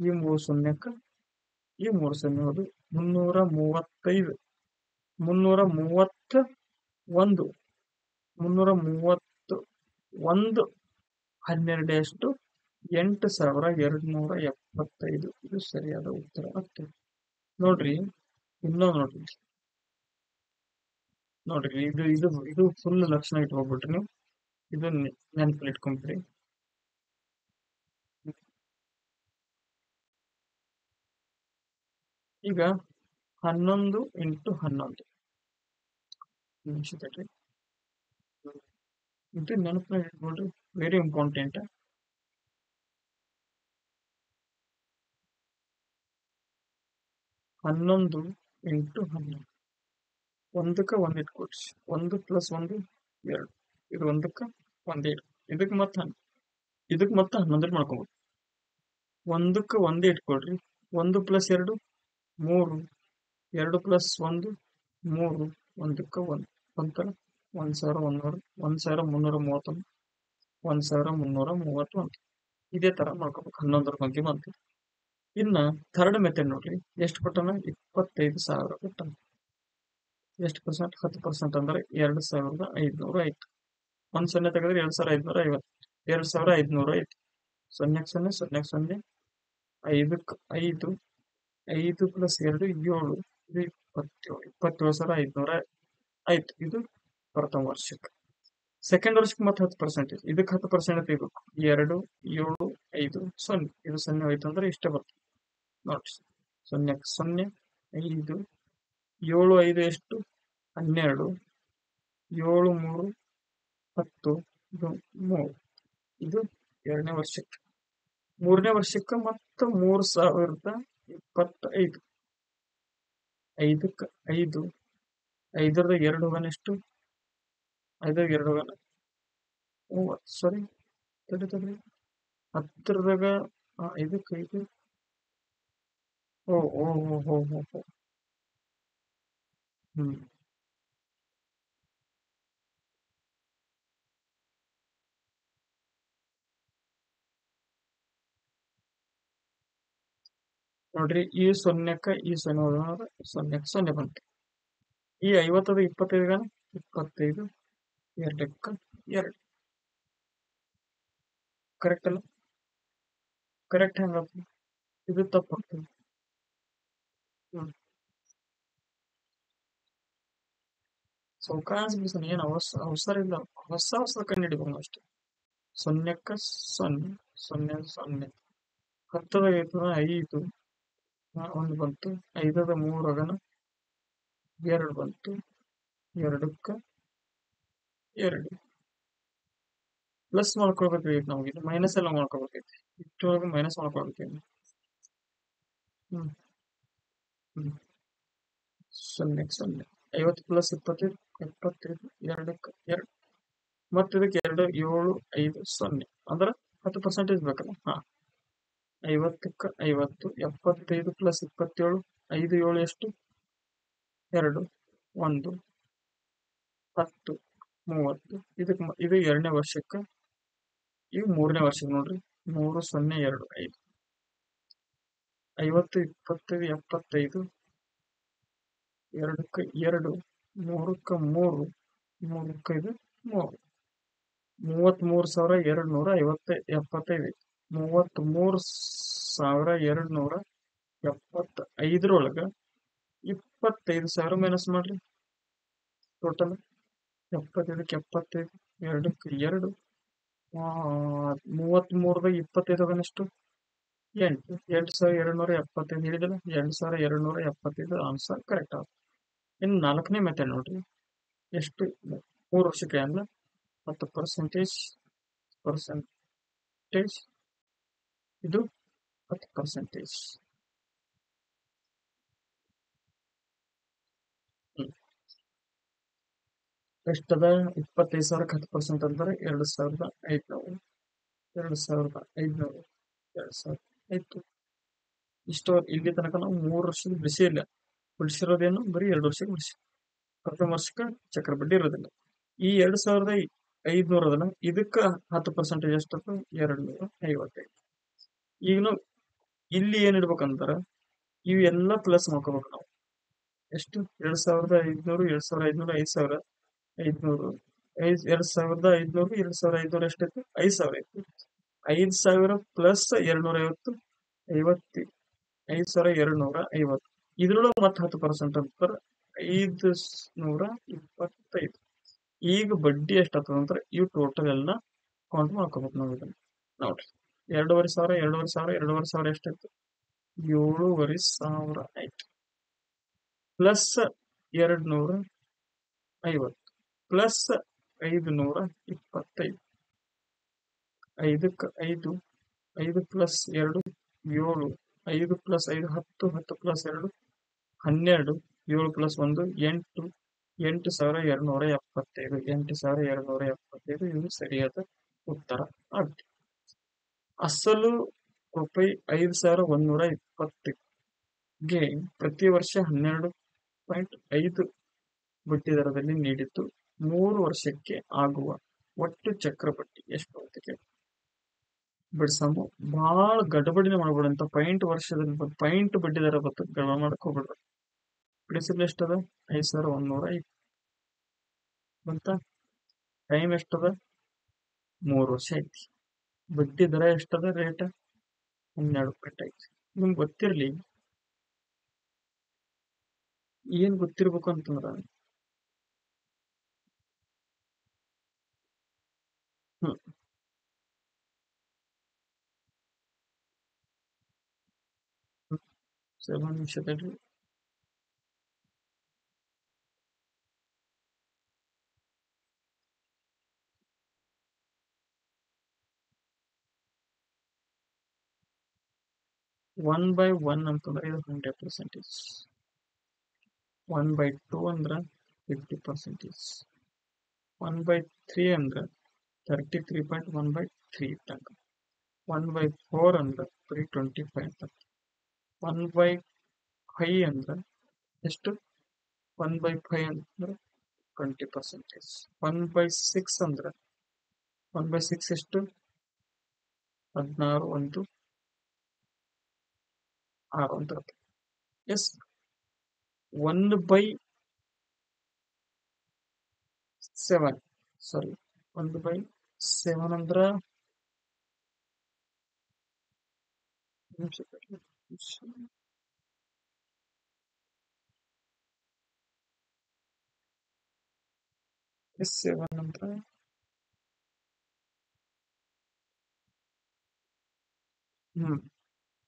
ಈ 3 0ಕ್ಕೆ ಈ 3 0 ಹೋದು 335 331 331 12 ಎಷ್ಟು? 8,275. ಇದು ಸರಿಯಾದ ಉತ್ತರ ಆಗ್ತದೆ. ನೋಡ್ರಿ ಇನ್ನೊಂದು ನೋಡ್ರಿ ಇದು ಇದು ಇದು ಫುಲ್ ಲಕ್ಷಣ ಇಟ್ಕೋಗ್ಬಿಟ್ರಿ ನೀವು. ಇದು ನೆನಪಲ್ಲಿ ಇಟ್ಕೊಂಡ್ರಿ. ಈಗ 11 ಇಂಟು 11 ನಿಮಿಷ ತಡ್ರಿ. ಇದು ನೆನಪಲ್ಲಿ ಇಟ್ಕೊಳ್ರಿ, ವೆರಿ ಇಂಪಾರ್ಟೆಂಟ್. 11 ಇಂಟು 11 ಒಂದಕ್ಕೆ 1 ಇಟ್ಕೊಡ್ರಿ. 1 ಪ್ಲಸ್ 1 2 ಇದು ಒಂದಕ್ಕೆ 1 ಇಡು. ಇದಕ್ಕೆ ಮತ್ತೆ 11 ಮಾಡ್ಕೊಬೋದು. ಒಂದಕ್ಕೆ 1 ಇಟ್ಕೊಳ್ರಿ. 1 ಪ್ಲಸ್ 2 3 2 ಪ್ಲಸ್ 1 3 ಒಂದಕ್ಕೆ 1 ಒಂಥರ 1,100 1,331 1,331 ಇದೇ ತರ ಮಾಡ್ಕೋಬೇಕು. 11 ಬಗ್ಗೆ ಬಂತು. ಇನ್ನ ಥರ್ಡ್ ಮೆಥಡ್ ನೋಡ್ರಿ. ಎಷ್ಟು ಕೊಟ್ಟನ? 25,000 ಕೊಟ್ಟನ. ಎಷ್ಟು ಪರ್ಸೆಂಟ್? 10% ಅಂದ್ರೆ 2,500 ಆಯ್ತು. 1 0 ತೆಗೆದ್ರೆ 2,550 2,500 ಆಯ್ತು. 0 0 0 0 5ಕ್ಕೆ 5 5 ಪ್ಲಸ್ 2 7 ಇದು 27,500 ಆಯ್ತು. ಇದು ಪ್ರಥಮ ವರ್ಷಕ್ಕೆ. ಸೆಕೆಂಡ್ ವರ್ಷಕ್ಕೆ ಮತ್ತೆ 10%. ಇದಕ್ಕೆ 10% ತೆಗಿಬೇಕು. 2 7 5 0 ಇದು 0 ಹೋಯ್ತು ಅಂದ್ರೆ ಇಷ್ಟೇ ಬರ್ತದೆ ನೋಡ್ರಿ. 0ಕ್ಕೆ 0 5 7 5 ಎಷ್ಟು? 12 7 3 10 ಇದು 3 ಇದು 2ನೇ ವರ್ಷಕ್ಕೆ. ಮೂರನೇ ವರ್ಷಕ್ಕೆ ಮತ್ತು 3025. ಐದಕ್ಕೆ ಐದು, ಐದರದ ಎರಡು ಹೋಗೋಣ ಎಷ್ಟು? ಐದಾಗ ಎರಡು ಹೋಗೋಣ ಸಾರಿ, ತಡಿ ಹತ್ತರದಾಗ ಐದಕ್ಕೆ ಐದು. ಓ ಓ ಓ ಹೋ ಹೋ ಹೋ. ಹ್ಮ್ ನೋಡ್ರಿ, ಈ ಸೊನ್ನೆ ಹೋದ್ರೆ ಸೊನ್ನೆಕ್ಕೆ ಸೊನ್ನೆ ಬಂತು. ಈ 50ದ 25ಗ 25 ಎರಡಕ್ಕ ಎರಡು. ಕರೆಕ್ಟ್ ಅಲ್ಲ? ಕರೆಕ್ಟ್ ಹೆಂಗ ಇದು ತಪ್ಪಾಗ್ತದೆ. ಹ್ಮ್ ಸೌಕಾಸ ಬಿಡಿಸೋಣ, ಏನು ಅವಸರ ಇಲ್ಲ. ಹೊಸ ಕಂಡು ಹಿಡಿಬೋದು ಅಷ್ಟೇ. ಸೊನ್ನೆಕ್ಕ ಸೊನ್ನೆ, ಸೊನ್ನೆ ಸೊನ್ನೆ. ಹತ್ತದ ಐದು, ಒಂದು ಬಂತು. ಐದದ ಮೂರು ಅಗನ ಎರಡು ಬಂತು. ಎರಡಕ್ಕ ಎರಡು. ಪ್ಲಸ್ ಮಾಡ್ಕೊಳ್ಬೇಕಾಗಿತ್ತು ನಮಗೆ, ಮೈನಸ್ ಎಲ್ಲ ಮಾಡ್ಕೊಳ್ಬೇಕೈತಿ. ಇಷ್ಟೊಳಗೆ ಮೈನಸ್ ಮಾಡ್ಕೊಳ್ಬೇಕೈತಿ. ಹ್ಮ್ ಹ್ಮ್ ಸೊನ್ನೆಗೆ ಸೊನ್ನೆ. 50 ಪ್ಲಸ್ 25 75. ಎರಡಕ್ಕೆ ಎರಡು. ಮತ್ತೆ ಇದಕ್ಕೆ ಎರಡು, 7 5 0 ಅಂದ್ರೆ 10% ಬೇಕಲ್ಲ. ಹಾ, 50ಕ್ಕೆ 50. 75 ಪ್ಲಸ್ 27, 5 7 ಎಷ್ಟು? 2 1 10 30. ಇದು ಎರಡನೇ ವರ್ಷಕ್ಕೆ. ಈಗ ಮೂರನೇ ವರ್ಷಕ್ಕೆ ನೋಡ್ರಿ, 3 0 2 5. 50 25 75. ಎರಡಕ್ಕೆ ಎರಡು, ಮೂರಕ್ಕೆ ಮೂರು, ಮೂರಕ್ಕೆ ಇದು 3. 33,275. 33,275 25,000 ಮೈನಸ್ ಮಾಡ್ರಿ. ಟೋಟಲ್ 75ಕ್ಕೆ 75, ಎರಡಕ್ಕೆ ಎರಡು. 33ದಾಗ 25 ಎಷ್ಟು? 8. 8,275 ಹೇಳಿದಲ್ಲ. 8,275 ಆನ್ಸರ್ ಕರೆಕ್ಟ್ ಆಗುತ್ತೆ. ಇನ್ನು ನಾಲ್ಕನೇ ಮೆಥಡ್ ನೋಡ್ರಿ. ಎಷ್ಟು? 3 ವರ್ಷಕ್ಕೆ ಅಂದ್ರೆ 10% ಪರ್ಸೆಂಟೇಜ್. ಇದು 10%. ಎಷ್ಟದ? 25,000ಕ್ಕೆ 10% ಅಂದ್ರೆ 2,500. 2,500. 2,500. ಇಷ್ಟು ಇಲ್ಲಿ ತನಕ ನಾವು 3 ವರ್ಷದ ಬಿಡಿಸಿ ಇಲ್ಲ. ಬಿಡಿಸಿರೋದೇನು ಬರೀ 2 ವರ್ಷಕ್ಕೆ ಬಿಡಿಸಿ. ಪ್ರಥಮ ವರ್ಷಕ್ಕೆ ಚಕ್ರ ಬಡ್ಡಿ ಇರೋದಿಲ್ಲ. ಈ 2,500 ಅದನ್ನ ಇದಕ್ಕೆ 10% ಎಷ್ಟು? 255. ಈಗ ನಾವು ಇಲ್ಲಿ ಏನ್ ಇಡ್ಬೇಕಂತಾರ, ಇವೆಲ್ಲ ಪ್ಲಸ್ ಮಾಡ್ಕೋಬೇಕು ನಾವು. ಎಷ್ಟು? 2,500, 2,500, 5,000, 500, 2,500, 2,500 ಎಷ್ಟಿತ್ತು? 5,000 ಇತ್ತು. 5,000 ಪ್ಲಸ್ 250, 5,250. ಇದ್ರೊಳಗೆ ಮತ್ತೆ 10% ಅಂತಾರೆ, 525. ಈಗ ಬಡ್ಡಿ ಎಷ್ಟಾಗ್ತದ ಅಂದ್ರೆ ಇವು ಟೋಟಲ್ ಎಲ್ಲ ಕೌಂಟ್ ಮಾಡ್ಕೋಬೇಕು ನಾವು ಇದನ್ನ. ನೋಡ್ರಿ, 2,500, 2,500, 2,500 ಎಷ್ಟಾಯ್ತು? 7,500 ಆಯ್ತು. Plus 250 plus 525. 5ಕ್ಕೆ 5, 5 plus 2 7, 5 plus 5 10, 10 plus 2 12, 7 plus 1 8, 8,275. 8,275 ಇದು ಸರಿಯಾದ ಉತ್ತರ ಆಗುತ್ತೆ. ಅಸಲು ರೂಪಾಯಿ 5,120ಗೆ ಪ್ರತಿ ವರ್ಷ 12.5 ಬಡ್ಡಿ ದರದಲ್ಲಿ ನೀಡಿದ್ದು 3 ವರ್ಷಕ್ಕೆ ಆಗುವ ಒಟ್ಟು ಚಕ್ರ ಬಡ್ಡಿ ಎಷ್ಟು ಅಂತ ಕೇಳಿ ಬಿಡ್ಸಮು. ಬಹಳ ಗಡಬಡಿನ ಮಾಡ್ಬೇಡಂತ. ಪಾಯಿಂಟ್ ಬಡ್ಡಿ ದರ ಬರ್ತದೆ, ಗಡಬಡ ಮಾಡಕ್ ಹೋಗ್ಬೇಡ್ರಿ. ಪ್ರಿನ್ಸಿಪಲ್ ಎಷ್ಟದ? 5,120 ಬಂತ. ಟೈಮ್ ಎಷ್ಟದ? 3 ವರ್ಷ ಐತಿ. ಬಡ್ಡಿ ದರ ಎಷ್ಟದ? ರೇಟ್ 12% ಐತಿ. ನಿಮ್ಗೆ ಗೊತ್ತಿರ್ಲಿ, ಏನ್ ಗೊತ್ತಿರ್ಬೇಕು ಅಂತಂದ್ರ, 7 ನಿಮಿಷದಲ್ಲಿ 1/1 ಅಂತಂದ್ರೆ ಇದು 100%. 1/2 ಅಂದ್ರೆ 50%. 1/3 ಅಂದ್ರೆ 33.1/3 ಇದ್ದಂಗ. 1/4 ಅಂದ್ರೆ 325 ಅಂತ. 1/5 ಅಂದ್ರೆ ಎಷ್ಟು? 1/5 ಅಂದ್ರೆ 20%. 1/6 ಅಂದ್ರೆ 1/6 ಎಷ್ಟು? 16 1 6 ಅಂತ. ಎಸ್ 1/7 ಸಾರಿ 1/7 ಅಂದ್ರ ನಿಮಿಷ 7 ಅಂದ್ರ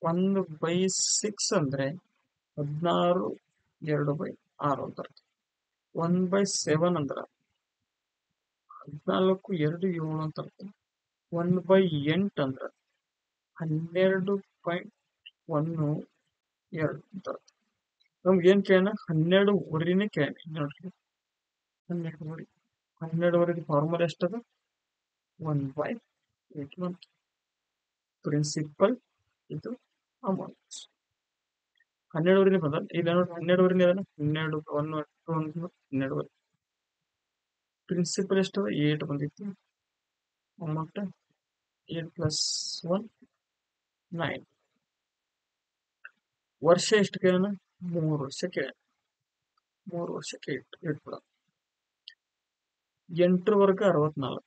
1/6 ಅಂದ್ರೆ 16 2/6 ಅಂತ. 1/7 ಅಂದ್ರ 14 2 7 ಅಂತ. 1/8 ಅಂದ್ರ 12.1 2 ಅಂತ. ನಮ್ಗೆ ಏನ್ ಕೇಳೋಣ? 12 ಕೇಳಿ ನೋಡ್ರಿ. 12 ಫಾರ್ಮುಲಾ ಎಷ್ಟದ? 1/8 ಪ್ರಿನ್ಸಿಪಲ್ ಇದು ಅಮೌಂಟ್. 12 ಬಂದ ಇಲ್ಲ ನೋಡಿ. 12 12 12 ಪ್ರಿನ್ಸಿಪಲ್ ಎಷ್ಟು? 8 ಬಂದಿತ್ತು. ಅಮೌಂಟ್ 8 + 1 9. ವರ್ಷ ಎಷ್ಟು ಕೇಳೋಣ? 3 ವರ್ಷ ಕೇಳ. 3 ವರ್ಷಕ್ಕೆ ಇಟ್ಬಿಡ. 8 64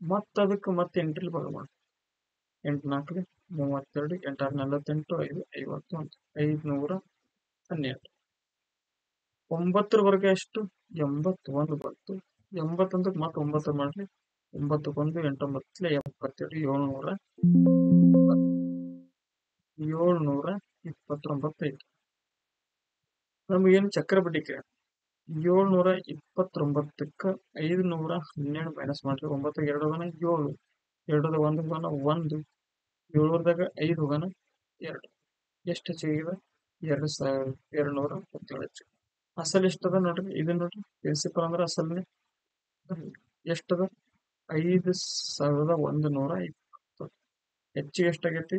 ಮತ್ತೆ ಅದಕ್ಕೆ ಮತ್ತೆ 8 ಭಾಗ ಮಾಡಿ. 8 4 32 8 6 48 5 51 512. 9 ಎಷ್ಟು? 81 ಬಂತು. 80 ಮತ್ತೆ 9 ಮಾಡ್ರಿ. 9 1 8 9 72 729 ನಮಗೇನು ಚಕ್ರ ಬಡ್ಡಿ ಕೇಳ. 729ಕ್ಕೆ 512 ಮೈನಸ್ ಮಾಡ್ರಿ. 9 2 7 2 1 1 7 5 2 ಎಷ್ಟು ಹೆಚ್ಚಿಗೆ? 2217 ಹೆಚ್ಚು. ಅಸಲ್ ಎಷ್ಟದ ನೋಡ್ರಿ. ಇದು ನೋಡ್ರಿ, ಪ್ರಿನ್ಸಿಪಲ್ ಅಂದ್ರೆ ಅಸಲ್ನೇ ಎಷ್ಟದ? 5120. ಹೆಚ್ಚಿಗೆ ಎಷ್ಟಾಗೈತಿ?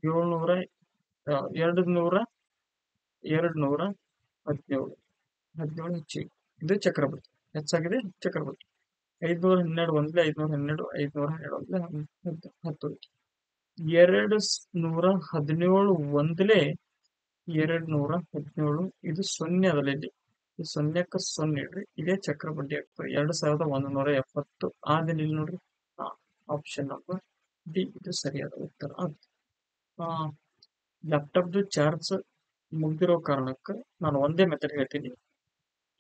217 ಹೆಚ್ಚಿಗೆ. ಇದು ಚಕ್ರವರ್ತಿ ಹೆಚ್ಚಾಗಿದೆ. ಚಕ್ರವರ್ತಿ 512 ಒಂದ್ಲೆ 512 512 10. 217 ಒಂದ್ಲೆ 217 ಇದು 0 ಅದಲ್ಲ ಇಲ್ಲಿ. ಈ 0ಕ್ಕೆ 0 ಇಡ್ರಿ. ಇದೇ ಚಕ್ರ ಬಡ್ಡಿ ಆಗ್ತದೆ. 2170 ಆದಿಲ್ಲ ಇಲ್ಲಿ ನೋಡ್ರಿ. ಆಪ್ಷನ್ ನಂಬರ್ ಡಿ ಇದು ಸರಿಯಾದ ಉತ್ತರ. ಲ್ಯಾಪ್ಟಾಪ್ದು ಚಾರ್ಜ್ ಮುಗ್ದಿರೋ ಕಾರಣಕ್ಕೆ ನಾನು ಒಂದೇ ಮೆಥಡ್ ಹೇಳ್ತೀನಿ.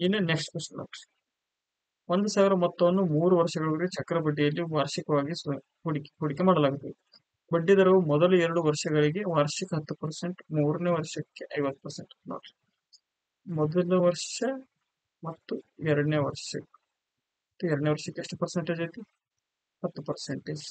ಇನ್ನು ನೆಕ್ಸ್ಟ್ ಕ್ವಶನ್ ನೋಡ್ರಿ. 1,000 ಮೊತ್ತವನ್ನು 3 ವರ್ಷಗಳವರೆಗೆ ಚಕ್ರ ಬಡ್ಡಿಯಲ್ಲಿ ವಾರ್ಷಿಕವಾಗಿ ಹೂಡಿಕೆ ಮಾಡಲಾಗುತ್ತದೆ. ಬಡ್ಡಿ ದರವು ಮೊದಲ 2 ವರ್ಷಗಳಿಗೆ ವಾರ್ಷಿಕ 10%, 3ನೇ ವರ್ಷಕ್ಕೆ 50% ನೋಡ್ರಿ. ಮೊದಲ ವರ್ಷ ಮತ್ತು 2ನೇ ವರ್ಷಕ್ಕೆ ಎಷ್ಟು ಪರ್ಸೆಂಟೇಜ್ ಐತಿ? 10%.